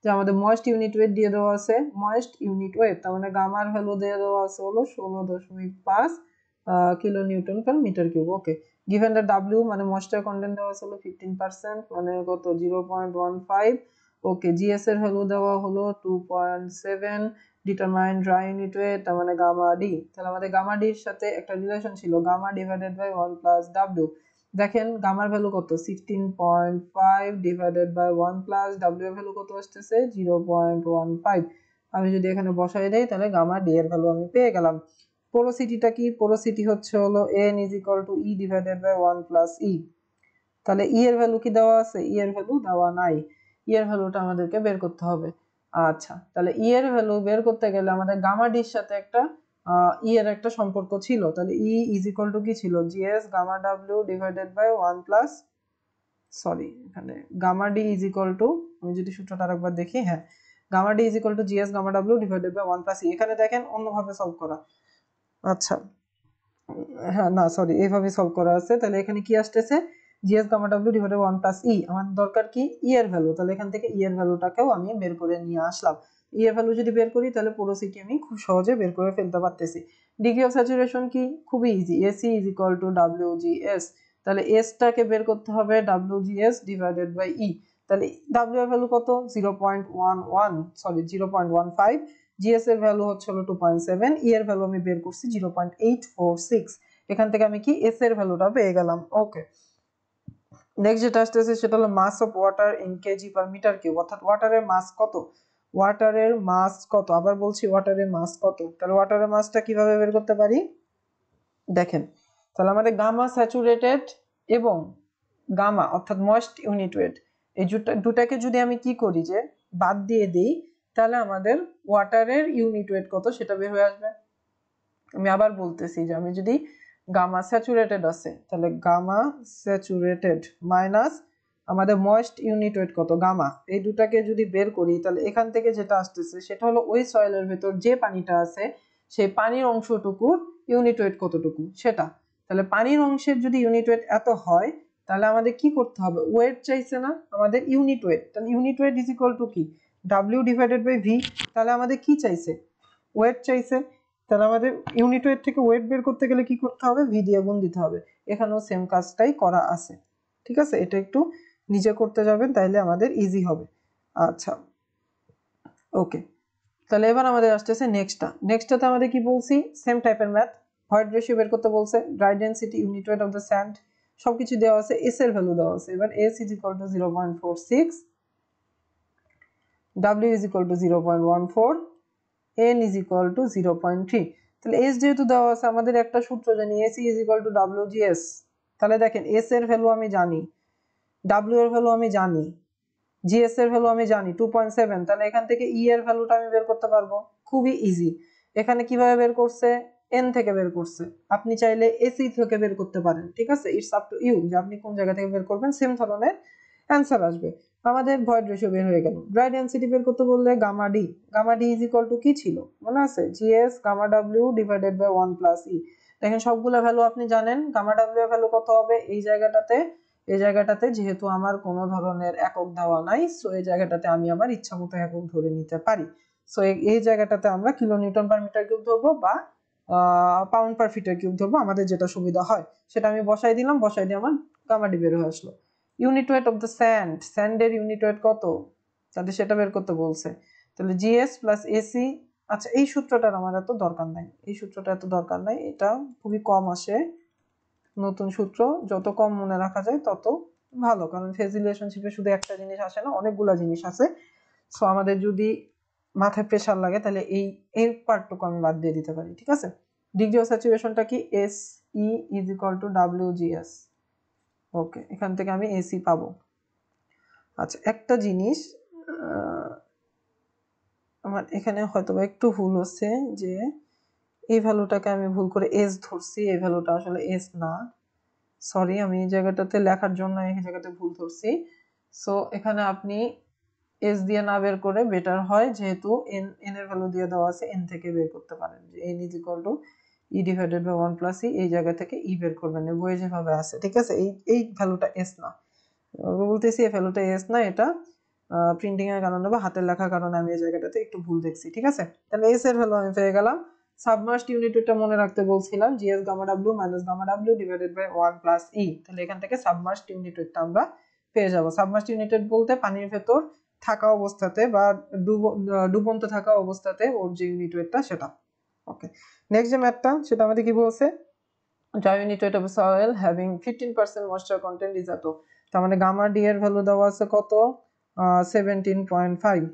যে আমাদের ময়েস্ট ইউনিট ওয়েট দিয়ে দেওয়া আছে, ময়েস্ট ইউনিট ওয়েট তার মানে গামার ভ্যালু দিয়ে দেওয়া আছে হলো 16.5 kilo Newton per metre cube. Okay, given the W মানে ময়েশ্চার কন্টেন্ট দেওয়া আছে হলো 15%, মানে কত 0.15। ওকে, জিএস এর ভ্যালু দেওয়া হলো 2.7, ডিটারমাইন ড্রাই ইউনিট ওয়েট তার মানে গামা ডি। তাহলে আমাদের গামা ডির সাথে একটা রিলেশন ছিল gamma divided by 1 plus W. দেখেন গামার ভ্যালু কত 16.5 ডিভাইডেড বাই 1 প্লাস ডাব্লিউ এর ভ্যালু কত আসতেছে 0.15। আমি যদি এখানে বসাই দেই তাহলে গামা ডি এর ভ্যালু আমি পেয়ে গেলাম। পোরোসিটিটা কি, পোরোসিটি হচ্ছে হলো n = e divided by 1 plus e। তাহলে ই এর ভ্যালু কি দেওয়া আছে, ই এর ভ্যালু দেওয়া নাই, ই এর ভ্যালুটা আমাদেরকে বের করতে হবে। আচ্ছা, তাহলে ই এর ভ্যালু বের করতে গেলে আমাদের গামা ডির সাথে একটা ই এর একটা সম্পর্ক ছিল, তাহলে ই = কি ছিল, GS gamma W divided by 1 plus এখানে গামা ডি আমি যদি সূত্রটা আরেকবার দেখি, হ্যাঁ gamma D GS gamma W divided by 1 plus E. এখানে দেখেন অন্যভাবে সলভ করা, আচ্ছা হ্যাঁ না এইভাবে সলভ করা আছে। তাহলে এখানে কি আসতেছে, GS gamma W divided by 1 plus E. আমার দরকার কি ই এর ভ্যালু, তাহলে এখান থেকে ই এর ভ্যালুটাকেও আমি বের করে নিয়ে আসলাম। ই এর ভ্যালু যদি বের করি তাহলে পোরোসিটি আমি খুব সহজে বের করে ফেলতে পারতেছি। ডিগ্রি অফ স্যাচুরেশন কি, খুবই ইজি, এসি = WGS। তাহলে এস টাকে বের করতে হবে WGS ডিভাইডেড বাই ই। তাহলে ডাব্লিউ এর ভ্যালু কত 0.15, জিএস এর ভ্যালু হচ্ছে হলো 2.7, ই এর ভ্যালু আমি বের করছি 0.846। এখান থেকে আমি কি এস এর ভ্যালুটা পেয়ে গেলাম। ওকে, নেক্সট যেটা আসতেছে সেটা হলো mass of water in KG per metre cube, অর্থাৎ ওয়াটারের মাস কত, ওয়াটারের মাস কত, আবার বলছি ওয়াটারের মাস কত। তাহলে ওয়াটারের মাসটা কিভাবে বের করতে পারি, দেখেন তাহলে আমাদের গামা স্যাচুরেটেড এবং গামা অর্থাৎ ময়েস্ট ইউনিট ওয়েট এই দুটাকে যদি আমি কি করি যে বাদ দিয়ে দিই, তাহলে আমাদের ওয়াটারের ইউনিট ওয়েট কত সেটা বের হয়ে আসবে। আমি আবার বলতেছি যে আমি যদি গামা স্যাচুরেটেড আছে, তাহলে গামা স্যাচুরেটেড মাইনাস আমাদের ময়েস্ট ইউনিট ওয়েট কত গামা, এই দুটাকে যদি বের করি তাহলে এখান থেকে যেটা আসতেছে সেটা হলো ওই সয়েলের ভেতর যে পানিটা আছে সেই পানির অংশটুকুর ইউনিট ওয়েট কতটুকু সেটা। তাহলে পানির অংশের যদি ইউনিট ওয়েট এত হয় তাহলে আমাদের কি করতে হবে, ওয়েট চাইছে না আমাদের ইউনিট ওয়েট, তাহলে ইউনিট ওয়েট কি ডাব্লিউ ডিভাইডেড বাই ভি। তাহলে আমাদের কি চাইছে, ওয়েট চাইছে, তাহলে আমাদের ইউনিট ওয়েট থেকে ওয়েট বের করতে গেলে কি করতে হবে, ভি দিয়ে গুণ দিতে হবে। এখানেও সেম কাজটাই করা আছে, ঠিক আছে, এটা একটু নিজে করতে যাবেন তাইলে আমাদের ইজি হবে। আচ্ছা ওকে, তাহলে এবার আমাদের আসতেছে নেক্সটটাতে আমাদের কি বলছি, সেম টাইপের ম্যাথ, ভয়েড রেশিও বের করতে বলছে, dry density, unit weight of the sand সবকিছু দেওয়া আছে, এস এর ভ্যালু দেওয়া আছে। এবার এস = 0.46, ডাব্লিউ = 0.14, n = 0.3। তাহলে s যেহেতু দেওয়া আছে আমাদের একটা সূত্র জানি, ac = WGS। তাহলে দেখেন s এর ভ্যালু আমি জানি, w এর ভ্যালু আমি জানি, gs এর ভ্যালু আমি জানি 2.7। তাহলে এখান থেকে e এর ভ্যালুটা আমি বের করতে পারবো, খুবই ইজি। এখানে কিভাবে বের করছে, n থেকে বের করছে, আপনি চাইলে ac থেকে বের করতে পারেন, ঠিক আছে, ইটস আপ টু ইউ যে আপনি কোন জায়গা থেকে বের করবেন, সেম ধরনের অ্যান্সার আসবে। আমাদের ভয়েড রেশিও বের হয়ে গেল। ড্রাই ডেনসিটি বের করতে বললে গামা ডি কি ছিল মনে আছে, GS gamma W divided by 1 plus E. দেখেন সবগুলা ভ্যালু আপনি জানেন, গামা ডাব্লিউ এর ভ্যালু কত হবে এই জায়গাটাতে যেহেতু আমার কোনো ধরনের একক দেওয়া নাই, সো এই জায়গাটাতে আমি আমার ইচ্ছা মতো একক ধরে নিতে পারি। সো এই জায়গাটাতে আমরা kilo Newton per metre cube ধরবো বা পাউন্ড পার ফিটার কিউব ধরবো, আমাদের যেটা সুবিধা হয় সেটা আমি বসাই দিলাম, বসাই দিয়ে আমার গামা ডি বের হয়ে আসলো। ইউনিট ওয়েট অফ দ্য স্যান্ডের ইউনিট ওয়েট কত, তাহলে সেটা বের করতে বলছে। তাহলে জিএস প্লাস এসি, আচ্ছা এই সূত্রটার আমার এত দরকার নাই, এটা খুবই কম আসে, নতুন সূত্র যত কম মনে রাখা যায় তত ভালো, কারণ ফেজ রিলেশনশিপে শুধু একটা জিনিস আসে না, অনেকগুলা জিনিস আছে। সো আমাদের যদি মাথায় প্রেশার লাগে তাহলে এই পার্টটুকু আমি বাদ দিয়ে দিতে পারি, ঠিক আছে। ডিগ্রি অফ স্যাচুরেশনটা কি SE is equal two WGS। ওকে, এখান থেকে আমি এসি পাবো। আচ্ছা, একটা জিনিস আমার এখানে হয়তো একটু ভুল হচ্ছে, যে এই ভ্যালুটাকে আমি ভুল করে এস ধরছি, এই ভ্যালুটা আসলে এস না, সরি, আমি এই জায়গাটাতে লেখার জন্য এই জায়গাতে ভুল ধরছি। সো এখানে আপনি এস দিয়ে না বের করে বেটার হয়, যেহেতু এন এর ভ্যালু দিয়ে দেওয়া আছে, এন থেকে বের করতে পারেন যে N is equal to E divided by 1 plus E, এই জায়গা থেকে ই বের করবেন, বইয়ে যেভাবে আছে, ঠিক আছে। এই ভ্যালুটা এস না, বলতেছি এই ভ্যালুটা এস না, এটা প্রিন্টিং এর কারণে বা হাতের লেখার কারণে আমি এই জায়গাটাতে একটু ভুল দেখছি, ঠিক আছে। তাহলে এস এর ভ্যালু আমি পেয়ে গেলাম। সাবমার্জড ইউনিটটা মনে রাখতে বলছিলাম, GS gamma W minus gamma W divided by 1 plus E. তাহলে এখান থেকে সাবমার্জড ইউনিটটা আমরা পেয়ে যাব। সাবমার্জড ইউনিট বলতে পানির ভেতর থাকা অবস্থাতে বা ডুবন্ত থাকা অবস্থাতে ওর যে ইউনিট ওয়েটটা সেটা। ওকে, নেক্সট যে ম্যাথটা সেটা আমাদের কি বলছে, dry unit weight of soil having 15% moisture content is এত। তার মানে গামা ডি এর ভ্যালু দেওয়া আছে কত, 17.5।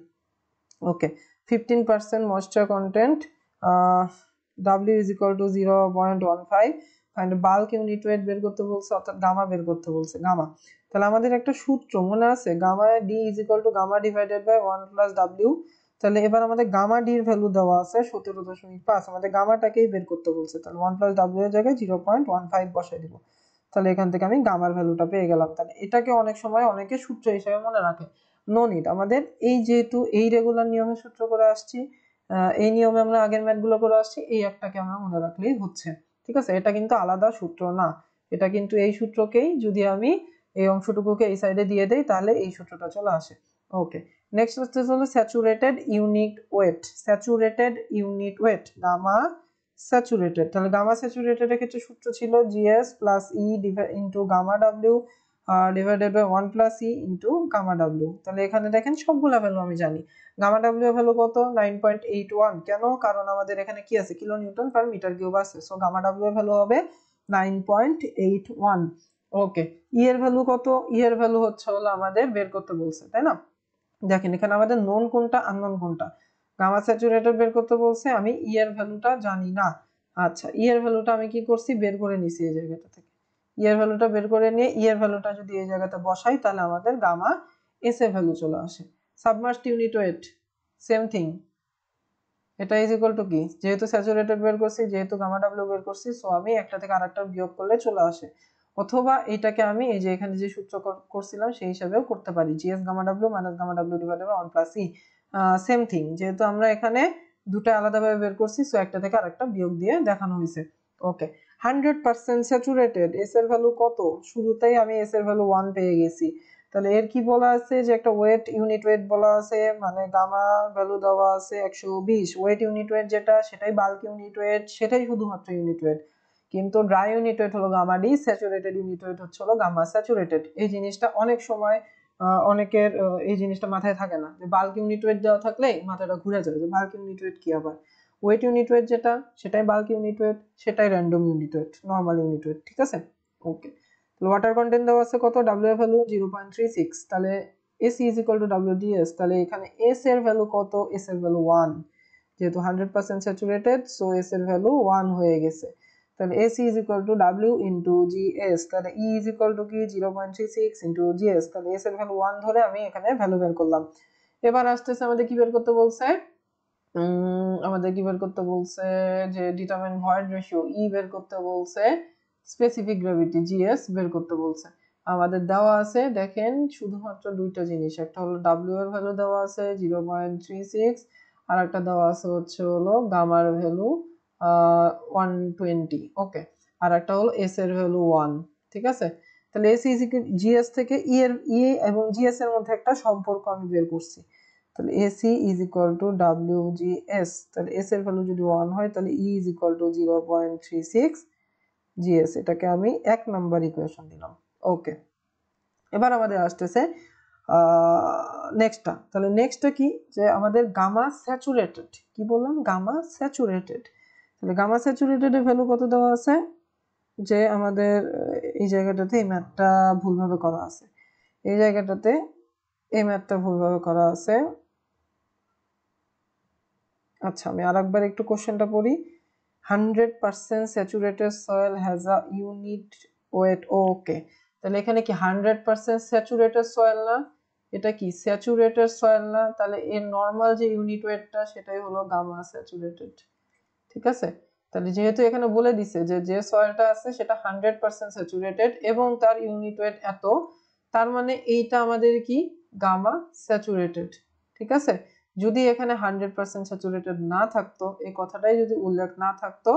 ওকে, 15% moisture content, W is equal to 0.15, and bulk unit weight বের করতে বলছে, অর্থাৎ গামা বের করতে বলছে, গামা। তাহলে আমাদের একটা সূত্র মনে আছে, gamma D is equal to gamma divided by 1 plus W. তাহলে এবার আমাদের গামা ডি এর ভ্যালু দেওয়া আছে 17.5, আমাদের গামাটাকেই বের করতে বলছে, তাহলে 1 প্লাস ডাব্লিউ এর জায়গায় 0.15 বসাই দিব। তাহলে এখান থেকে আমি গামার ভ্যালুটা পেয়ে গেলাম। তাহলে এটাকে অনেক সময় অনেকে সূত্র হিসেবে মনে রাখে, নো নিড। আমাদের এই যেহেতু এই রেগুলার নিয়মে সূত্র করে আসছি, এই নিয়মে আমরা আগের ম্যাথগুলো করে আসছি, এই একটাকে আমরা মনে রাখলেই হচ্ছে, ঠিক আছে। এটা কিন্তু আলাদা সূত্র না, এটা কিন্তু এই সূত্রকেই যদি আমি এই অংশটুকুকে এই সাইডে দিয়ে দেই তাহলে এই সূত্রটা চলে আসে। ওকে, নেক্সট হচ্ছে হলো saturated unit weight. Saturated unit weight gamma saturated, তাহলে গামা স্যাচুরেটেড এর ক্ষেত্রে সূত্র ছিল GS plus E into gamma W divided by 1 plus E into gamma W. তাহলে এখানে দেখেন সবগুলা ভ্যালু আমি জানি। গামা ডাব্লিউ এর ভ্যালু কত, 9.81। কেন, কারণ আমাদের এখানে কি আছে, kilo Newton per metre cube আছে। সো গামা ডাব্লিউ এর ভ্যালু হবে 9.81। ওকে, ই এর ভ্যালু কত, ই এর ভ্যালু হচ্ছে হলো আমাদের বের করতে বলছে, তাই না। দেখেন এখানে আমাদের নোন কোনটা আননোন কোনটা, গামা স্যাচুরেটেড বের করতে বলছে, আমি ই এর ভ্যালুটা জানি না। আচ্ছা, ই এর ভ্যালুটা আমি কি করছি, বের করে নিছি এই জায়গাটা থেকে। ই এর ভ্যালুটা বের করে নিয়ে ই এর ভ্যালুটা যদি এই জায়গাতে বসাই তাহলে আমাদের গামা এস এর ভ্যালু চলে আসে। Submerged unit wait same thing, এটা ইজ ইকুয়াল টু কি, যেহেতু স্যাচুরেটেড বের করছি, যেহেতু গামা ডাব্লিউ বের করছি, সো আমি একটা থেকে আরেকটা বিয়োগ করলে চলে আসে। অথবা এটাকে আমি এই যে এখানে যে সূত্র করছিলাম সেই হিসাবেও করতে পারি, GS gamma W minus gamma W divided by 1 plus E, same thing. যেহেতু আমরা এখানে দুটো আলাদাভাবে বের করছি, সো একটা থেকে আরেকটা বিয়োগ দিয়ে দেখানো হয়েছে। ওকে, 100% স্যাচুরেটেড, এস এর ভ্যালু কত, শুরুতেই আমি এস এর ভ্যালু 1 পেয়ে গেছি। তাহলে এর কি বলা আছে, যে একটা ওয়েট ইউনিট ওয়েট বলা আছে, মানে গামা ভ্যালু দেওয়া আছে 120। ওয়েট ইউনিট ওয়েট যেটা সেটাই বাল্ক ইউনিট ওয়েট, সেটাই শুধুমাত্র ইউনিট ওয়েট। কিন্তু ড্রাই ইউনিট ওয়েট হলো gamma D, saturated unit weight হচ্ছে হলো গামা স্যাচুরেটেড। এই জিনিসটা অনেক সময় অনেকের এই জিনিসটা মাথায় থাকে না, যে বাল্ক ইউনিট ওয়েট দেওয়া থাকলে মাথাটা ঘুরে যায়, যে বাল্ক ইউনিট ওয়েট কি আবার। ওয়েট ইউনিট ওয়েট যেটা সেটাই বাল্ক ইউনিট ওয়েট, সেটাই random unit weight, normal unit wait, ঠিক আছে। ওকে, ওয়াটার কন্টেন্ট দেওয়া আছে কত, ডাব্লিউ এর ভ্যালু 0.36, তাহলে এসি ইজ ইকুয়াল টু ডাব্লিউডিএস। তাহলে এখানে এস এর ভ্যালু কত, এস এর ভ্যালু 1, যেহেতু 100% স্যাচুরেটেড, সো এস এর ভ্যালু 1 হয়ে গেছে। তাহলে AC is equal to W into GS, তাহলে ই ইজ ইকুয়াল টু কি 0.36 ইনটু জিএস, তাহলে এস এর ভ্যালু 1 ধরে আমি এখানে ভ্যালু বের করলাম। এবার আসতেছে আমাদের কি বের করতে বলছে, আমাদের কি বের করতে বলছে, যে ডিটারমাইন ভয়েড রেশিও, ই বের করতে বলছে, স্পেসিফিক গ্র্যাভিটি জিএস বের করতে বলছে। আমাদের দেওয়া আছে দেখেন শুধুমাত্র দুইটা জিনিস, একটা হলো ডাব্লিউ এর ভ্যালু দেওয়া আছে 0.36, আর একটা দেওয়া আছে হচ্ছে হলো গামার ভ্যালু 120। ওকে, আর একটা হলো এস এর ভ্যালু 1, ঠিক আছে। তাহলে এস ইজ জিএস থেকে ই এর ই এবং জিএস এর মধ্যে একটা সম্পর্ক আমি বের করছি। তাহলে AC is equal to W GS, তাহলে এস এর ভ্যালু যদি 1 হয় তাহলে E is equal two 0.36 GS, এটাকে আমি 1 নাম্বার ইকুয়েশন দিলাম। ওকে, এবার আমাদের আসতেছে নেক্সটটা। তাহলে নেক্সটটা কি, যে আমাদের গামা স্যাচুরেটেড, কি বললাম, গামা স্যাচুরেটেড। তাহলে গামা স্যাচুরেটেড এর ভ্যালু কত দেওয়া আছে, যে আমাদের এই জায়গাটাতে এই ম্যাথটা ভুলভাবে করা আছে, এই জায়গাটাতে এই ম্যাথটা ভুলভাবে করা আছে। আচ্ছা আমি আরেকবার একটু কোশ্চেনটা পড়ি। 100% saturated soil has a unit weight. Okay, তাহলে এখানে কি 100% স্যাচুরেটেড সয়েল না, এটা কি স্যাচুরেটেড সয়েল না, তাহলে এর নরমাল যে ইউনিট ওয়েটটা সেটাই হলো গামা স্যাচুরেটেড। ঠিক আছে, তাহলে যেহেতু এখানে বলে দিছে যে যে সয়েলটা আছে সেটা 100% স্যাচুরেটেড এবং তার ইউনিট ওয়েট এত, তার মানে এইটা আমাদের কি গামা স্যাচুরেটেড। ঠিক আছে, যদি এখানে 100% স্যাচুরেটেড না থাকতো, এই কথাটাই যদি উল্লেখ না থাকতো,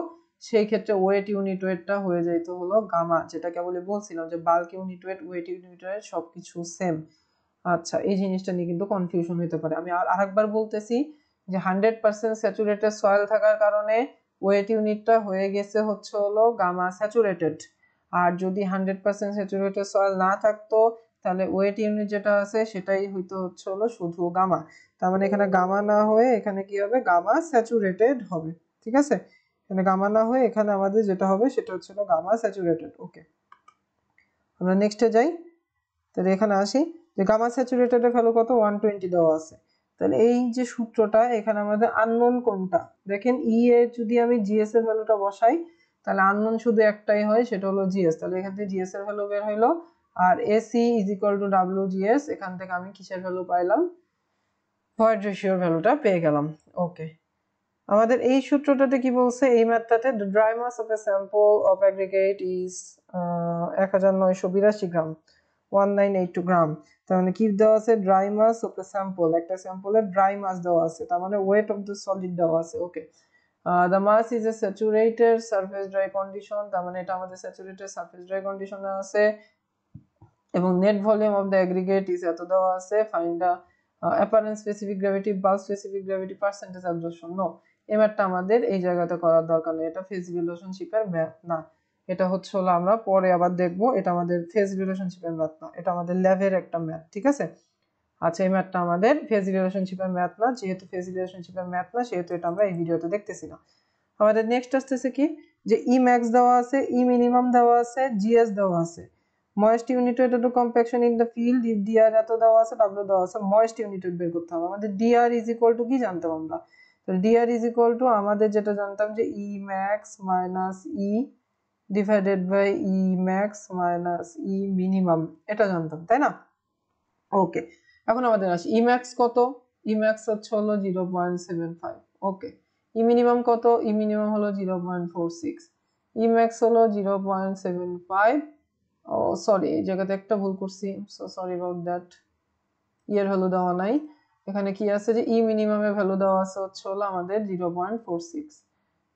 সেই ক্ষেত্রে ওয়েট ইউনিট ওয়েটটা হয়ে যেত হলো গামা, যেটা কেবল বলছিলাম যে bulk unit weight, wet unit weight সবকিছু সেম। আচ্ছা এই জিনিসটা নিয়ে কিন্তু কনফিউশন হতে পারে। আমি আরেকবার বলতেছি যে 100% স্যাচুরেটেড সয়েল থাকার কারণে ওয়েট ইউনিটটা হয়ে গেছে হচ্ছে হলো গামা স্যাচুরেটেড, আর যদি 100% স্যাচুরেটেড সয়েল না থাকতো তাহলে ওয়েট ইউনিট যেটা আছে সেটাই হইতো হচ্ছে হলো শুধু গামা। তার মানে এখানে গামা না হয়ে এখানে কি হবে, গামা স্যাচুরেটেড হবে। ঠিক আছে, এখানে গামা না হয়ে এখানে আমাদের যেটা হবে সেটা হচ্ছে হলো গামা স্যাচুরেটেড। ওকে, আমরা নেক্সটে যাই। তাহলে এখানে আসি যে গামা স্যাচুরেটেড এর ভ্যালু কত, 120 দেওয়া আছে। তাহলে এই যে সূত্রটা এখানে আমাদের আননোন কোনটা, দেখেন ই এ যদি আমি জিএস এর ভ্যালুটা বসাই তাহলে আননোন শুধু একটাই হয়, সেটা হলো জিএস। তাহলে এখান থেকে জিএস এর ভ্যালু বের হইলো, আর S E is equal to W GS, এখান থেকে আমি কিসের ভ্যালু পাইলাম, ভয়েড রেশিওর ভ্যালুটা পেয়ে গেলাম। ওকে, আমাদের এই সূত্রটাতে কি বলছে, এই ম্যাথটাতে the dry mass of a sample of aggregate is 1982 gram, 1982 gram. তার মানে কি দেওয়া আছে, dry mass of a sample, একটা স্যাম্পলের ড্রাই মাস দেওয়া আছে, তার মানে ওয়েট অফ দ্য সলিড দেওয়া আছে। Okay, the mass is a saturated surface dry condition, তার মানে এটা আমাদের স্যাচুরেটেড সারফেস ড্রাই কন্ডিশনে আছে, এবং net volume of the aggregate is এত দেওয়া আছে। Find the apparent specific gravity, bulk specific gravity, percentage absorption. No, এই ম্যাথটা আমাদের এই জায়গাতে করার দরকার নেই, এটা ফেজ রিলেশনশিপের ম্যাথ না, এটা হচ্ছে হলো আমরা পরে আবার দেখবো, এটা আমাদের ফেজ রিলেশনশিপের ম্যাথ না, এটা আমাদের ল্যাবের একটা ম্যাথ। ঠিক আছে, আচ্ছা এই ম্যাথটা আমাদের ফেজ রিলেশনশিপের ম্যাথ না, যেহেতু ফেজ রিলেশনশিপের ম্যাথ না সেহেতু এটা আমরা এই ভিডিওতে দেখতেছি না। আমাদের নেক্সট আসতেছে কি, যে ই ম্যাক্স দেওয়া আছে, ই মিনিমাম দেওয়া আছে, জিএস দেওয়া আছে। Moist unit weight to compaction in the field, if DR এত দেওয়া আছে, ডাব্লিউ দেওয়া আছে, ময়েস্ট ইউনিট ওয়েট বের করতে হবে। আমাদের ডিআর ইজ ইকুয়াল টু কি জানতাম আমরা, তো ডিআর ইজ ইকুয়াল টু আমাদের যেটা জানতাম যে E max minus E divided by E max minus E minimum, এটা জানতাম তাই না। ওকে, এখন আমাদের আসি ই ম্যাক্স কত, ই ম্যাক্স হচ্ছে হলো 0.75। ওকে, ই মিনিমাম কত, ই মিনিমাম হলো 0.46, ই ম্যাক্স হলো 0.75। ও সরি, এই জায়গাতে একটা ভুল করছি, সো সরি অ্যাবাউট দ্যাট, এর ভ্যালু দেওয়া নাই, এখানে কি আছে যে ই মিনিমামের ভ্যালু দেওয়া আছে হচ্ছে হলো আমাদের 0.46।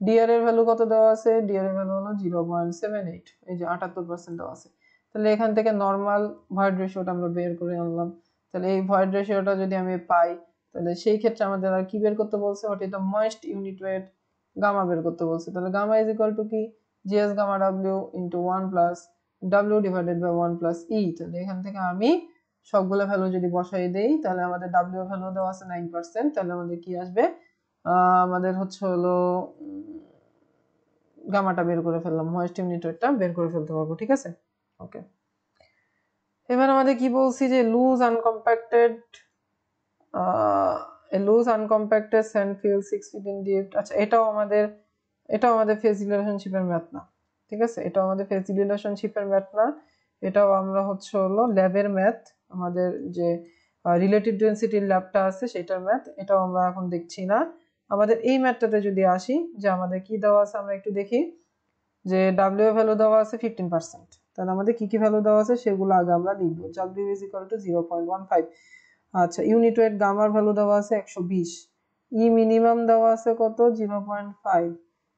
ডিআর এর ভ্যালু কত দেওয়া আছে, ডিআর এর ভ্যালু হলো 0.78, এই যে 78% দেওয়া আছে। তাহলে এখান থেকে নরমাল ভয়েড রেশিওটা আমরা বের করে আনলাম। তাহলে এই ভয়েড রেশিওটা যদি আমি পাই তাহলে সেই ক্ষেত্রে আমাদের আর কি বের করতে বলছে, what is the moist unit weight, gamma বের করতে বলছে। তাহলে গামা ইজ ইকুয়াল টু কি, GS gamma W into 1 plus W divided by 1 plus E. তাহলে এখান থেকে আমি সবগুলো ভ্যালু যদি বসাই দেই তাহলে আমাদের ডাব্লিউ এর ভ্যালু দেওয়া আছে 9%, তাহলে আমাদের কি আসবে, আমাদের হচ্ছে হলো গামাটা বের করে ফেললাম, ময়েস্ট ইউনিট ওয়েটটা বের করে ফেলতে পারবো। ঠিক আছে, ওকে, এবার আমাদের কি বলছি যে loose uncompacted, loose uncompacted sand fill 6 feet in depth. আচ্ছা এটাও আমাদের ফেজ রিলেশনশিপের ম্যাথ না। ঠিক আছে, এটাও আমাদের ফেজ রিলেশনশিপের ম্যাথ না, এটাও আমরা হচ্ছে হলো ল্যাবের ম্যাথ, আমাদের যে রিলেটিভ ডেনসিটির ল্যাবটা আছে সেটার ম্যাথ, এটাও আমরা এখন দেখছি না। আমাদের এই ম্যাথটাতে যদি আসি, যে আমাদের কি দেওয়া আছে আমরা একটু দেখি, যে ডাব্লিউ ভ্যালু দেওয়া আছে 15%, তাহলে আমাদের কি কি ভ্যালু দেওয়া আছে সেগুলো আগে আমরা লিখব। W is equal two 0.15। আচ্ছা ইউনিট ওয়েট গামার ভ্যালু দেওয়া আছে 120, ই মিনিমাম দেওয়া আছে কত 0.5,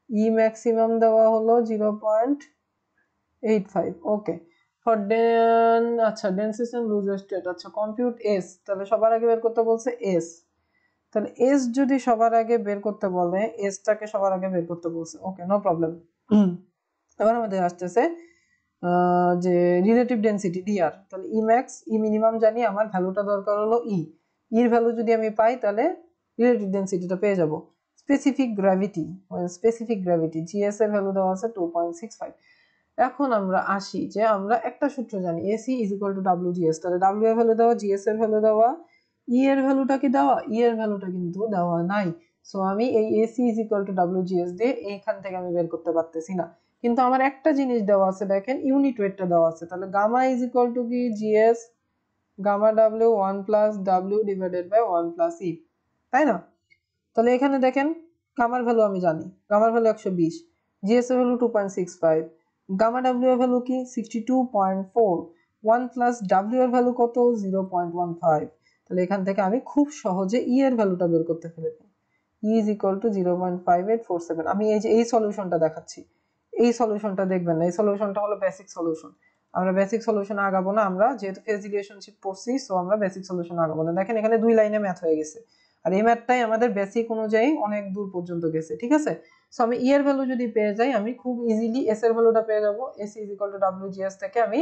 ই ম্যাক্সিমাম দেওয়া হলো 0.85। ওকে, ফর দেন আচ্ছা ডেন্সিটি এন্ড লুজ স্টেট, আচ্ছা কম্পিউট এস, তাহলে সবার আগে বের করতে বলছে এস, তাহলে এস যদি সবার আগে বের করতে বলে, এসটাকে সবার আগে বের করতে বলছে। ওকে, নো প্রবলেম। এবার আমাদের আসতেছে যে রিলেটিভ ডেনসিটি ডিআর, তাহলে ই ম্যাক্স ই মিনিমাম জানি, আমার ভ্যালুটা দরকার হলো ই, এর ভ্যালু যদি আমি পাই তাহলে রিলেটিভ ডেনসিটিটা পেয়ে যাব। স্পেসিফিক গ্র্যাভিটি জিএস এর ভ্যালু দেওয়া আছে 2.65, এখন আমরা আসি যে আমরা একটা সূত্র জানি AC is equal to W GS. তাহলে ডাব্লিউ এর ভ্যালু দেওয়া, জিএস এর ভ্যালু দেওয়া, ই এর ভ্যালুটা কি দেওয়া? ই এর ভ্যালুটা কিন্তু দেওয়া নাই। সো আমি এই AC is equal to W GS দিয়ে এইখান থেকে আমি বের করতে পারতেছি না। কিন্তু আমার একটা জিনিস দেওয়া আছে, দেখেন ইউনিট ওয়েটটা দেওয়া আছে। তাহলে গামা ইজ ইকুয়াল টু কি? GS gamma W 1 plus W divided by 1 plus E, তাই না? তাহলে এখানে দেখেন গামার ভ্যালু আমি জানি, গামার ভ্যালু 120, জিএস এর ভ্যালু 2.65, গামা ডাব্লিউ এর ভ্যালু কি 62.4, 1 প্লাস ডাব্লিউ এর ভ্যালু কত? 0.15। তাহলে এখান থেকে আমি খুব সহজে ই এর ভ্যালুটা বের করতে ফেলেছি। ই ইজ ইকুয়াল টু 0.5847। আমি এই যে এই সলিউশনটা দেখাচ্ছি, এই সলিউশনটা দেখবেন না, এই সলিউশনটা হলো বেসিক সলিউশন। আমরা বেসিক সলিউশন আগাবো না, আমরা যেহেতু ফেজ রিলেশনশিপ পড়ছি, সো আমরা বেসিক সলিউশন আগাবো না। দেখেন এখানে 2 লাইনে ম্যাথ হয়ে গেছে, আর এই ম্যাথটাই আমাদের বেসিক অনুযায়ী অনেক দূর পর্যন্ত গেছে, ঠিক আছে? সো আমি ই এর ভ্যালু যদি পেয়ে যাই, আমি খুব ইজিলি এস এর ভ্যালুটা পেয়ে যাব। S is equal to W GS থেকে আমি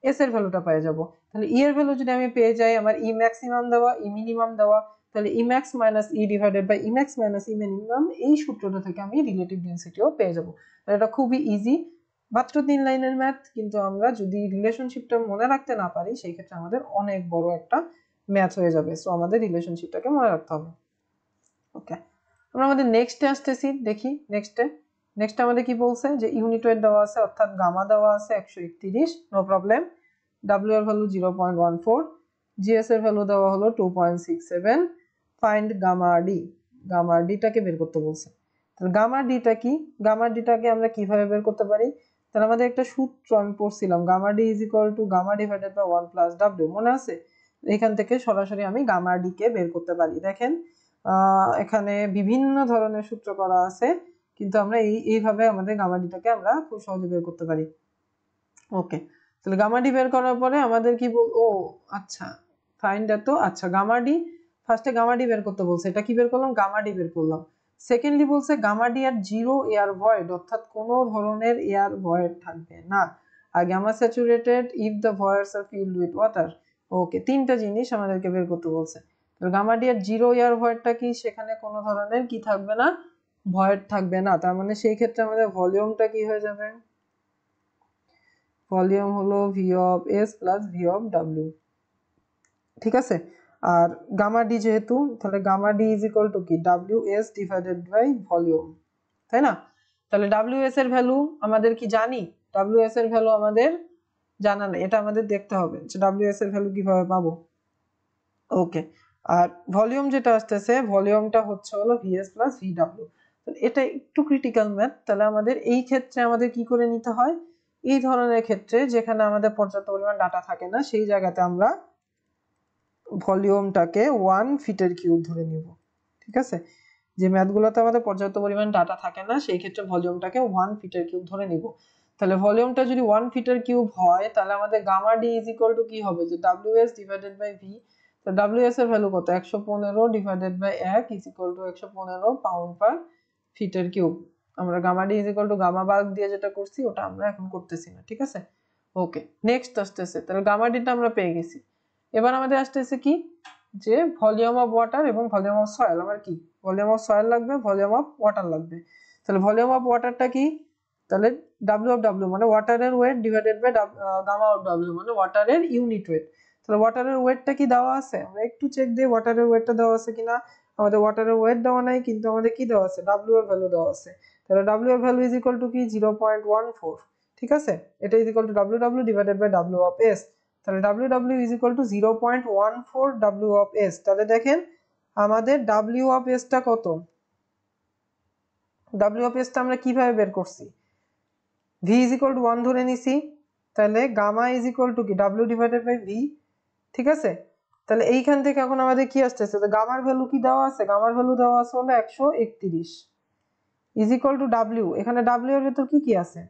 এস এর ভ্যালুটা পেয়ে যাব। তাহলে ই এর ভ্যালু যদি আমি পেয়ে যাই, আমার ই ম্যাক্সিমাম দেওয়া, ই মিনিমাম দেওয়া, তাহলে E max minus E divided by E max minus E minimum, এই সূত্রটা থেকে আমি রিলেটিভ ডেনসিটিও পেয়ে যাব। তাহলে এটা খুবই ইজি, মাত্র 3 লাইনের ম্যাথ, কিন্তু আমরা যদি রিলেশনশিপটা মনে রাখতে না পারি, সেই ক্ষেত্রে আমাদের অনেক বড় একটা ম্যাথ হয়ে যাবে। সো আমাদের রিলেশনশিপটাকে মনে রাখতে হবে। ওকে, আমরা আমাদের নেক্সটে আসতেছি, দেখি নেক্সটে আমাদের কি বলছে যে ইউনিট ওয়েট দেওয়া আছে, অর্থাৎ গামা দেওয়া আছে 131, নো প্রবলেম। ডাব্লিউ এর ভ্যালু 0.14, জিএস এর ভ্যালু দেওয়া হলো 2.67, ফাইন্ড গামা ডি। গামা ডিটাকে বের করতে বলছে। তাহলে গামা ডিটা কি? গামা ডিটাকে আমরা কিভাবে বের করতে পারি? তাহলে আমাদের একটা সূত্র আমি পড়ছিলাম, gamma D is equal to gamma divided by 1 plus W, মনে আছে? এখান থেকে সরাসরি আমি গামা ডি কে বের করতে পারি। দেখেন এখানে বিভিন্ন ধরনের সূত্র করা আছে, কিন্তু আমরা এইভাবে আমাদের গামা ডিটাকে আমরা খুব সহজে বের করতে পারি। ওকে, তাহলে গামা ডি বের করার পরে আমাদের কি ও আচ্ছা, ফাইন্ড এত, আচ্ছা গামা ডি, ফার্স্টে গামা ডি বের করতে বলছে, এটা কি বের করলাম? গামা ডি বের করলাম। সেকেন্ডলি বলছে গামা ডি এর জিরো এয়ার ভয়েড, অর্থাৎ কোনো ধরনের এয়ার ভয়েড থাকবে না। আর gamma saturated if the voids are filled with water. Okay, তিনটা জিনিস আমাদেরকে বের করতে বলছে। তো গামা ডি এর জিরো এয়ার ভয়েডটা কি? সেখানে কোনো ধরনের কি থাকবে না? ভয়েড থাকবে না। তার মানে সেই ক্ষেত্রে আমাদের ভলিউমটা কি হয়ে যাবে? ভলিউম হলো V of S plus V of W, ঠিক আছে? আর গামা ডি যেহেতু, তাহলে gamma D is equal to কি? W S divided by volume, তাই না? তাহলে ডাব্লিউ এস এর ভ্যালু আমাদের কি জানি? ডাব্লিউ এস এর ভ্যালু আমাদের জানা নেই, এটা আমাদের দেখতে হবে যে ডাব্লিউ এস এর ভ্যালু কিভাবে পাবো। ওকে, আর ভলিউম যেটা আসতেছে, ভলিউমটা হচ্ছে হলো ভিএস প্লাস ভি ডাব্লিউ। এটা একটু ক্রিটিক্যাল ম্যাথ। তাহলে আমাদের এই ক্ষেত্রে আমাদের কি করে নিতে হয়? এই ধরনের ক্ষেত্রে যেখানে আমাদের পর্যাপ্ত পরিমাণ ডাটা থাকে না, সেই জায়গাতে আমরা ভলিউমটাকে 1 ফিটের কিউব ধরে নিব, ঠিক আছে? যে ম্যাথগুলোতে আমাদের পর্যাপ্ত পরিমাণ ডাটা থাকে না, সেই ক্ষেত্রে ভলিউমটাকে 1 ফিটের কিউব ধরে নিব। তাহলে ভলিউমটা যদি 1 ফিটের কিউব হয়, তাহলে আমাদের gamma D is equal to কি হবে? যে ডব্লিউএস ডিভাইডেড বাই ভি। তো ডব্লিউএস এর ভ্যালু কত? 115 divided by 1 is equal to 115 pound per ফিটের কিউব। আমরা gamma D is equal to gamma bulk দিয়ে যেটা করছি, ওটা আমরা এখন করতেছি না, ঠিক আছে? ওকে, নেক্সট আসতেছে, তাহলে গামা ডিটা আমরা পেয়ে গেছি। এবার আমাদের আসতেছে কি? যে ভলিউম অফ ওয়াটার এবং ভলিউম অফ সয়েল। আমার কি ভলিউম অফ সয়েল লাগবে, ভলিউম অফ ওয়াটার লাগবে। তাহলে ভলিউম অফ ওয়াটারটা কি? তাহলে ডাব্লিউ অফ ডাব্লিউ মানে ওয়াটারের weight divided by gamma of W মানে ওয়াটারের ইউনিট ওয়েট। তাহলে ওয়াটারের ওয়েটটা কি দেওয়া আছে? আমরা একটু চেক দিই ওয়াটারের ওয়েটটা দেওয়া আছে কিনা। আমাদের ওয়াটারের ওয়েট দেওয়া নাই, কিন্তু আমাদের কি দেওয়া আছে? ডাব্লিউ এর ভ্যালু দেওয়া আছে। তাহলে ডাব্লিউ এর ভ্যালু ইজ ইকুয়াল টু কি? 0.14, ঠিক আছে? এটা is equal to W W divided by W of S. তাহলে W W is equal to 0.14 W of S. তাহলে দেখেন আমাদের ডাব্লিউ অফ এসটা কত? ডাব্লিউ অফ এসটা আমরা কিভাবে বের করছি? ভি ইজ ইকুয়াল টু 1 ধরে নিছি, তাহলে গামা ইজ ইকুয়াল টু কি? ডাব্লিউ ডিভাইডেড বাই ভি, ঠিক আছে? তাহলে এইখান থেকে এখন আমাদের কি আসতেছে? তো গামার ভ্যালু কি দেওয়া আছে? গামার ভ্যালু দেওয়া আছে হলো 131 ইজ ইকুয়াল টু ডাব্লিউ। এখানে ডাব্লিউ এর ভেতর কি কি আছে?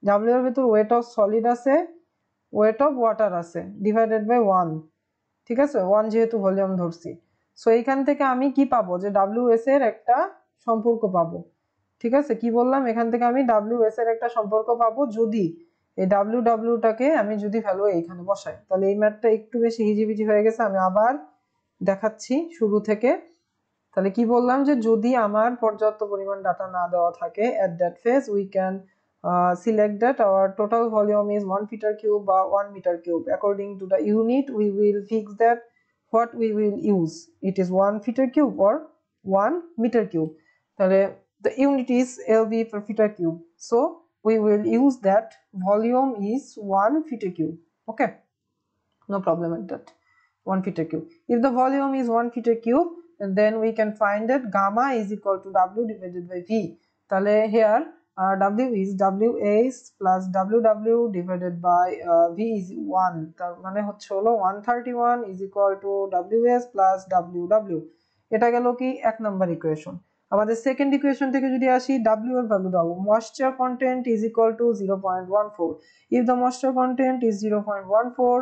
ডাব্লিউ এর ভেতর ওয়েট অফ সলিড আছে, ওয়েট অফ ওয়াটার আছে, ডিভাইডেড বাই 1, ঠিক আছে? 1 যেহেতু ভলিউম ধরছি, সো এইখান থেকে আমি কি পাবো? যে ডাব্লিউ এস এর একটা সম্পর্ক পাবো, ঠিক আছে? কি বললাম? এখান থেকে আমি ডাব্লিউ এস এর একটা সম্পর্ক পাবো যদি এই ডাব্লিউ ডাব্লিউটাকে আমি যদি ভ্যালু এইখানে বসাই। তাহলে এই ম্যাথটা একটু বেশি হিজিবিজি হয়ে গেছে, আমি আবার দেখাচ্ছি শুরু থেকে। তাহলে কি বললাম? যে যদি আমার পর্যাপ্ত পরিমাণ ডাটা না দেওয়া থাকে, at that phase we can select that our total volume is 1 meter cube or 1 meter cube. According to the unit, we will fix that what we will use. It is 1 meter cube or 1 meter cube. The unit is LB per meter cube. So we will use that volume is 1 meter cube. Okay, no problem at that. 1 meter cube. If the volume is 1 meter cube, then we can find that gamma is equal to W divided by V. Here W is WS plus WW divided by V is 1. তার মানে হচ্ছে হলো 131 is equal to WS plus WW. এটা গেল কি এক number equation. আমাদের second equation থেকে যদি আসি W এর ভ্যালু দাও, moisture content is equal to 0.14. If the moisture content is 0.14,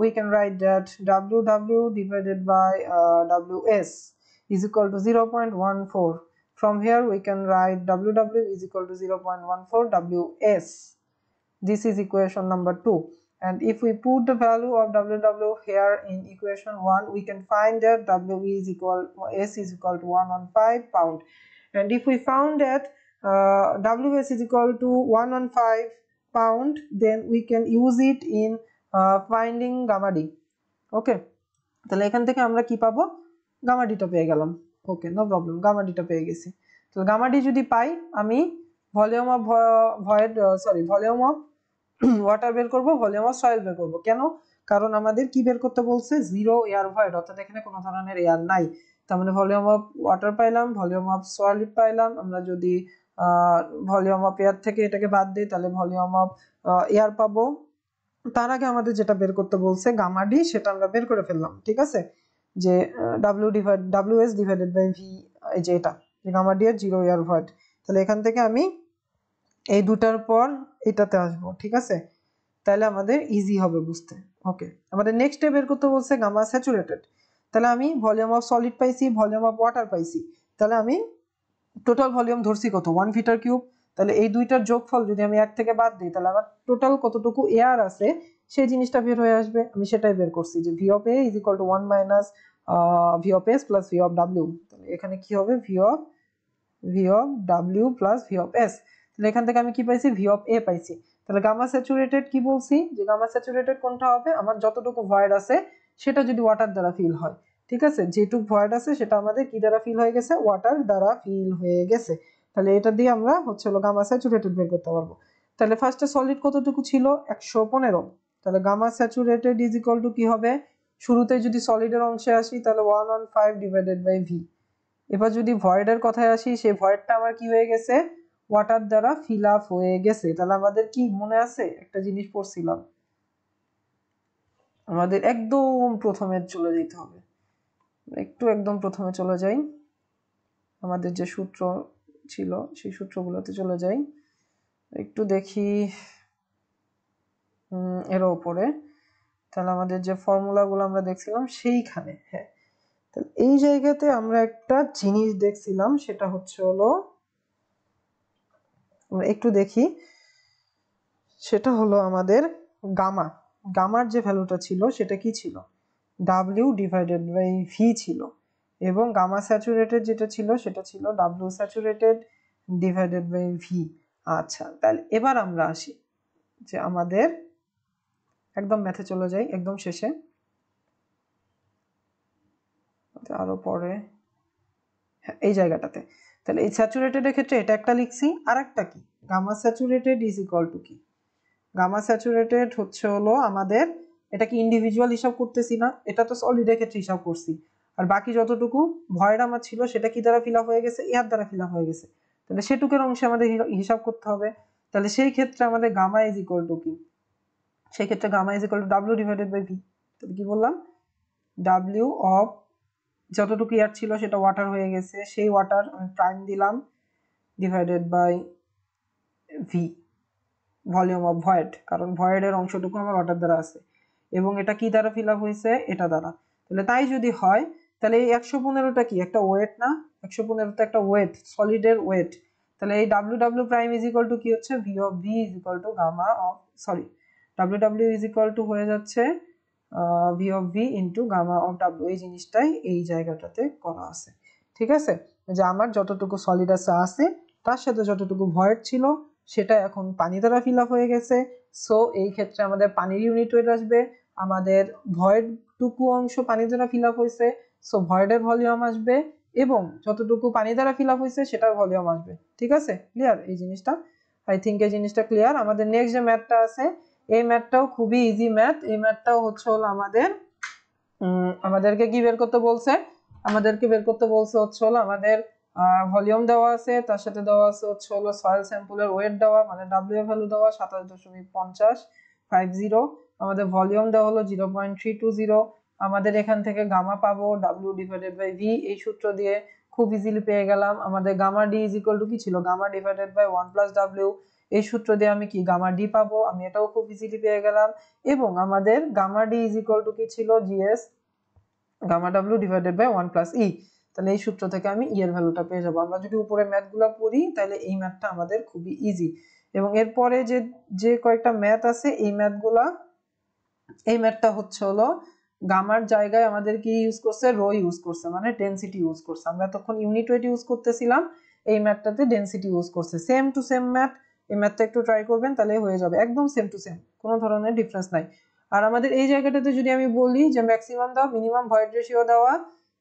we can write that WW divided by WS is equal to 0.14. From here we can write WW is equal to 0.14 WS. This is equation number 2. And if we put the value of WW here in equation 1, we can find that S is equal to 115 pound. And if we found that WS is equal to 115 pound, then we can use it in finding gamma D. Okay, তাহলে এখান থেকে আমরা কি পাবো, gamma ডিটা পেয়ে গেলাম। ওকে, no problem, gamma ডিটা পেয়ে গেছি। তো গামা ডি যদি পাই, আমি volume of volume of water বের করব, ভলিউম অফ সয়েল বের করব। কেন? কারণ আমাদের কি বের করতে বলছে, জিরো এয়ার ভয়েড, অর্থাৎ এখানে কোনো ধরনের এয়ার নাই। তার মানে ভলিউম অফ ওয়াটার পাইলাম, ভলিউম অফ সলিড পাইলাম। আমরা যদি ভলিউম অফ এয়ার থেকে এটাকে বাদ দিই, তাহলে ভলিউম অফ এয়ার পাবো। তার আগে আমাদের যেটা বের করতে বলছে গামা ডি, সেটা আমরা বের করে ফেললাম। ঠিক আছে, যে WS ডিভাইডেড বাই V, এই যে এটা গামা ডি এর জিরো এয়ার ভয়েড। তাহলে এখান থেকে আমি এই দুটার পর এটাতে আসবো। ঠিক আছে, তাহলে আমাদের ইজি হবে বুঝতে। ওকে, আমাদের নেক্সট স্টেপ বের করতে বলছে গামা স্যাচুরেটেড। তাহলে আমি ভলিউম অফ সলিড পাইছি, ভলিউম অফ ওয়াটার পাইছি। তাহলে আমি টোটাল ভলিউম ধরছি কত, 1 মিটার কিউব। তাহলে এই দুইটার যোগফল যদি আমি এক থেকে বাদ দিই, তাহলে আমার টোটাল কতটুকু এয়ার আছে সেই জিনিসটা বের হয়ে আসবে। আমি সেটাই বের করছি যে V of A is equal to 1 minus V of S plus V of W। তাহলে এখানে কি হবে, V of W plus V of S। তাহলে এখান থেকে আমি কি পাইছি, V of A পাইছি। তাহলে গামা স্যাচুরেটেড কি বলছি, যে গামা স্যাচুরেটেড কোনটা হবে, আমার যতটুকু ভয়েড আছে সেটা যদি ওয়াটার দ্বারা ফিল হয়। ঠিক আছে, যেটুকু ভয়েড আছে সেটা আমাদের কি দ্বারা ফিল হয়ে গেছে, ওয়াটার দ্বারা ফিল হয়ে গেছে। তাহলে এটা দিয়ে আমরা হচ্ছে হলো গামা স্যাচুরেটেড বের করতে পারবো। তাহলে ফার্স্টে সলিড কতটুকু ছিল, 115। তাহলে gamma saturated is equal to কি হবে, শুরুতে যদি সলিডের অংশে আসি তাহলে 115 ডিভাইডেড বাই V। এবার যদি ভয়েডের কথায় আসি, সেই ভয়েডটা আমার কি হয়ে গেছে, ওয়াটার দ্বারা ফিল আপ হয়ে গেছে। তাহলে আমাদের কি মনে আছে, একটা জিনিস পড়ছিলাম, আমাদের একদম প্রথমে চলে যেতে হবে, একদম প্রথমে চলে যাই, আমাদের যে সূত্র ছিল সেই সূত্রগুলোতে চলে যাই, একটু দেখি এর উপরে। তাহলে আমাদের যে ফর্মুলাগুলো আমরা দেখছিলাম সেইখানে, হ্যাঁ, তাহলে এই জায়গাতে আমরা একটা জিনিস দেখছিলাম, সেটা হচ্ছে হলো, আমরা একটু দেখি, সেটা হলো আমাদের গামার যে ভ্যালুটা ছিল সেটা কি ছিল, W ডিভাইডেড বাই V ছিল। এবং গামা স্যাচুরেটেড যেটা ছিল সেটা ছিল W saturated divided by V। আচ্ছা, তাহলে এবার আমরা আসি যে আমাদের একদম ম্যাথে চলে যাই, একদম শেষে, আরো পরে, হ্যাঁ, এই জায়গাটাতে। তাহলে এই স্যাচুরেটেডের ক্ষেত্রে এটা একটা লিখছি, আর একটা কি, gamma saturated is equal to কি, গামা স্যাচুরেটেড হচ্ছে হলো আমাদের, এটা কি ইন্ডিভিজুয়াল হিসাব করতেছি না, এটা তো সলিডের ক্ষেত্রে হিসাব করছি। আর বাকি যতটুকু ভয়েড আমার ছিল সেটা কি দ্বারা ফিল আপ হয়ে গেছে, এয়ার দ্বারা ফিল আপ হয়ে গেছে। তাহলে সেটুকের অংশে আমাদের হিসাব করতে হবে। তাহলে সেই ক্ষেত্রে আমাদের গামা ইজ ইকুয়াল টু কি, সেই ক্ষেত্রে gamma is equal to W divided by V। তাহলে কি বললাম, W অফ যতটুকু এয়ার ছিল সেটা ওয়াটার হয়ে গেছে, সেই ওয়াটার আমি প্রাইম দিলাম, divided by V volume of void, কারণ ভয়েডের অংশটুকু আমার ওয়াটার দ্বারা আছে। এবং এটা কি দ্বারা ফিল আপ হয়েছে, এটা দ্বারা। তাহলে তাই যদি হয়, তাহলে এই 115টা কি একটা ওয়েট না, 115টা একটা ওয়েট, সলিডের ওয়েট। তাহলে এই W prime is equal to কি হচ্ছে, V of V is equal to gamma of, sorry, W is equal to হয়ে যাচ্ছে V of V into gamma of W। এই জিনিসটাই এই জায়গাটাতে করা আছে। ঠিক আছে, যে আমার যতটুকু সলিড আছে তার সাথে যতটুকু ভয়েড ছিল সেটা এখন পানি দ্বারা ফিল আপ হয়ে গেছে। সো এই ক্ষেত্রে আমাদের পানির ইউনিট ওয়েট আসবে, আমাদের ভয়েড টুকু অংশ পানি দ্বারা ফিল আপ হয়েছে, সো ভয়েডের ভলিউম আসবে, এবং যতটুকু পানি দ্বারা ফিল আপ হয়েছে সেটার ভলিউম আসবে। ঠিক আছে, ক্লিয়ার এই জিনিসটা? আই থিঙ্ক এই জিনিসটা ক্লিয়ার। আমাদের নেক্সট যে ম্যাথটা আছে, এই ম্যাথটাও খুবই ইজি ম্যাথ। এই ম্যাথটাও হচ্ছে হলো আমাদেরকে কি বের করতে বলছে? আমাদেরকে বের করতে বলছে হচ্ছে হলো আমাদের ভলিউম দেওয়া আছে, তার সাথে দেওয়া আছে হচ্ছে হলো সয়েল স্যাম্পলের ওয়েট দেওয়া, মানে ডাব্লিউ এর ভ্যালু দেওয়া 27.50। আমাদের ভলিউম দেওয়া হলো 0.320। আমাদের এখান থেকে গামা পাবো W ডিভাইডেড বাই V, এই সূত্র দিয়ে খুব ইজিলি পেয়ে গেলাম। আমাদের gamma D is equal to কি ছিল? Gamma divided by 1 plus W। এই সূত্র দিয়ে আমি কি গামা ডি পাবো, আমি এটাও খুব ইজিলি পেয়ে গেলাম। এবং আমাদের gamma D is equal to কি ছিল? GS gamma W divided by 1 plus E. তাহলে এই সূত্র থেকে আমি ই এর ভ্যালুটা পেয়ে যাবো। আমরা যদি উপরে ম্যাথগুলো পড়ি তাহলে এই ম্যাথটা আমাদের খুবই ইজি। এবং এরপরে যে যে কয়েকটা ম্যাথ আছে, এই ম্যাথটা হচ্ছে হলো গামার জায়গায় আমাদের কি ইউজ করছে? রো ইউজ করছে, মানে ডেনসিটি ইউজ করছে। আমরা তখন ইউনিট ওয়েট ইউজ করতেছিলাম, এই ম্যাথটাতে ডেনসিটি ইউজ করছে। Same to same math. এই ম্যাথটা একটু ট্রাই করবেন, তাহলে হয়ে যাবে একদম সেম টু সেম, কোনো ধরনের ডিফারেন্স নাই। আর আমাদের এই জায়গাটাতে যদি আমি বলি যে ম্যাক্সিমাম দেওয়া, মিনিমাম ভয়েড রেশিও দেওয়া,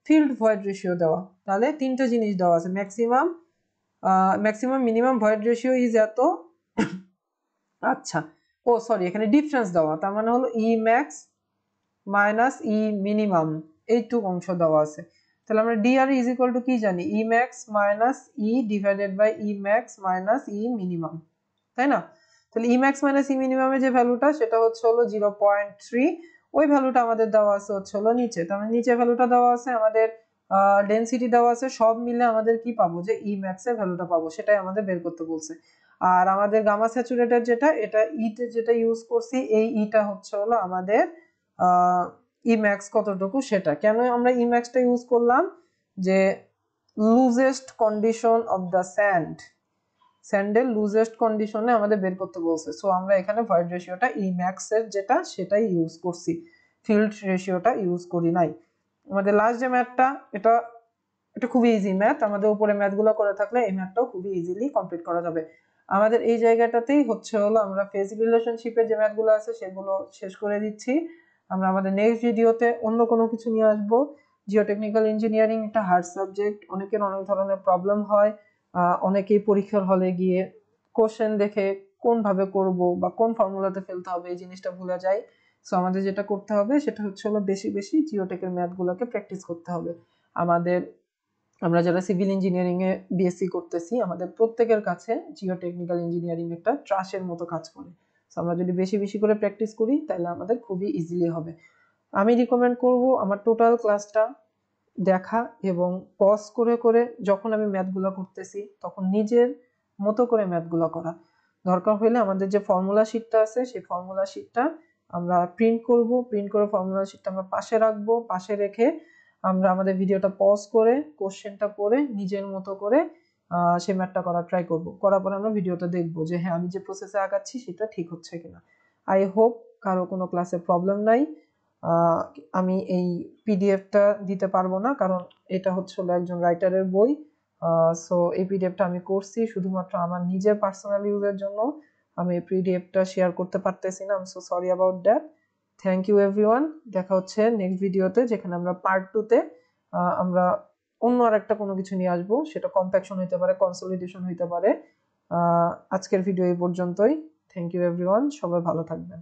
ফিল্ড ভয়েড রেশিও দেওয়া, তাহলে তিনটা জিনিস দেওয়া আছে। Maximum minimum void ratio is এত। আচ্ছা, ও সরি, এখানে ডিফারেন্স দেওয়া, তার মানে হলো ই ম্যাক্স মাইনাস ই মিনিমাম, এইটুকু অংশ দেওয়া আছে। তাহলে আমরা ডিআর ইজ ইকুয়াল টু কি জানি? E max minus E divided by E max minus E minimum, তাই না? তাহলে ই ম্যাক্স মাইনাস ই মিনিমামের যে ভ্যালুটা, সেটা হচ্ছে হলো 0.3। ওই ভ্যালুটা আমাদের দেওয়া আছে হচ্ছে হলো নিচে। তার মানে নিচে ভ্যালুটা দেওয়া আছে, আমাদের ডেনসিটি দেওয়া আছে, সব মিলে আমাদের কি পাবো? যে ই ম্যাক্স এর ভ্যালুটা পাবো, সেটাই আমাদের বের করতে বলছে। আর আমাদের গামা স্যাচুরেটেড যেটা, এটা ইতে যেটা ইউজ করছি, এই ইটা হচ্ছে হলো আমাদের ই ম্যাক্স কতটুকু সেটা। কেন আমরা ই ম্যাক্সটা ইউজ করলাম? যে লুজেস্ট কন্ডিশন অফ দ্য স্যান্ডের লুজেস্ট কন্ডিশনে আমাদের বের করতে বলছে। সো আমরা এখানে ভয়েড রেশিওটা ই ম্যাক্স এর যেটা, সেটাই ইউজ করছি, ফিল্ড রেশিওটা ইউজ করি নাই। আমাদের লাস্ট যে ম্যাথটা, এটা এটা খুবই ইজি ম্যাথ। আমাদের উপরে ম্যাথগুলো করে থাকলে এই ম্যাথটাও খুবই ইজিলি কমপ্লিট করা যাবে। আমাদের এই জায়গাটাতেই হচ্ছে হলো আমরা ফেজ রিলেশনশিপের যে ম্যাথগুলো আছে সেগুলো শেষ করে দিচ্ছি। আমরা আমাদের নেক্সট ভিডিওতে অন্য কোনো কিছু নিয়ে আসবো। জিওটেকনিক্যাল ইঞ্জিনিয়ারিং একটা হার্ড সাবজেক্ট, অনেকের অনেক ধরনের প্রবলেম হয়। অনেকেই পরীক্ষার হলে গিয়ে কোশ্চেন দেখে কোনভাবে করব বা কোন ফর্মুলাতে ফেলতে হবে এই জিনিসটা ভুলে যায়। সো আমাদের যেটা করতে হবে সেটা হচ্ছে হলো বেশি বেশি জিওটেকের ম্যাথগুলোকে প্র্যাকটিস করতে হবে। আমরা যারা সিভিল ইঞ্জিনিয়ারিং এ বিএসসি করতেছি, আমাদের প্রত্যেকের কাছে জিওটেকনিক্যাল ইঞ্জিনিয়ারিং একটা ট্রাশের মতো কাজ করে। সো আমরা যদি বেশি বেশি করে প্র্যাকটিস করি তাহলে আমাদের খুবই ইজিলি হবে। আমি রিকমেন্ড করব আমার টোটাল ক্লাসটা দেখা এবং পজ করে করে যখন আমি ম্যাথগুলো করতেছি তখন নিজের মতো করে ম্যাথগুলো করা। দরকার হলে আমাদের যে ফর্মুলা শিটটা আছে সেই ফর্মুলা শিটটা আমরা প্রিন্ট করব, প্রিন্ট করে ফর্মুলা শিটটা আমরা পাশে রাখবো, পাশে রেখে আমরা আমাদের ভিডিওটা পজ করে কোশ্চেনটা পড়ে নিজের মতো করে সেই ম্যাথটা করার ট্রাই করব। করার পরে আমরা ভিডিওটা দেখবো যে হ্যাঁ আমি যে প্রসেসে আগাচ্ছি সেটা ঠিক হচ্ছে কিনা। আই হোপ কারো কোনো ক্লাসে প্রবলেম নাই। আমি এই পিডিএফটা দিতে পারবো না, কারণ এটা হচ্ছে একজন রাইটারের বই। সো এই পিডিএফটা আমি করছি শুধুমাত্র আমার নিজের পার্সোনাল ইউজের জন্য। আমি এই পিডিএফটা শেয়ার করতে পারতেছি না। I am so sorry about that. Thank you everyone. দেখা হচ্ছে নেক্সট ভিডিওতে, যেখানে আমরা পার্ট 2 তে আমরা অন্য আরেকটা কোনো কিছু নিয়ে আসবো। সেটা কম্প্যাকশন হইতে পারে, কনসলিডেশন হইতে পারে। আজকের ভিডিও এই পর্যন্তই। থ্যাংক ইউ এভরিওয়ান, সবাই ভালো থাকবেন।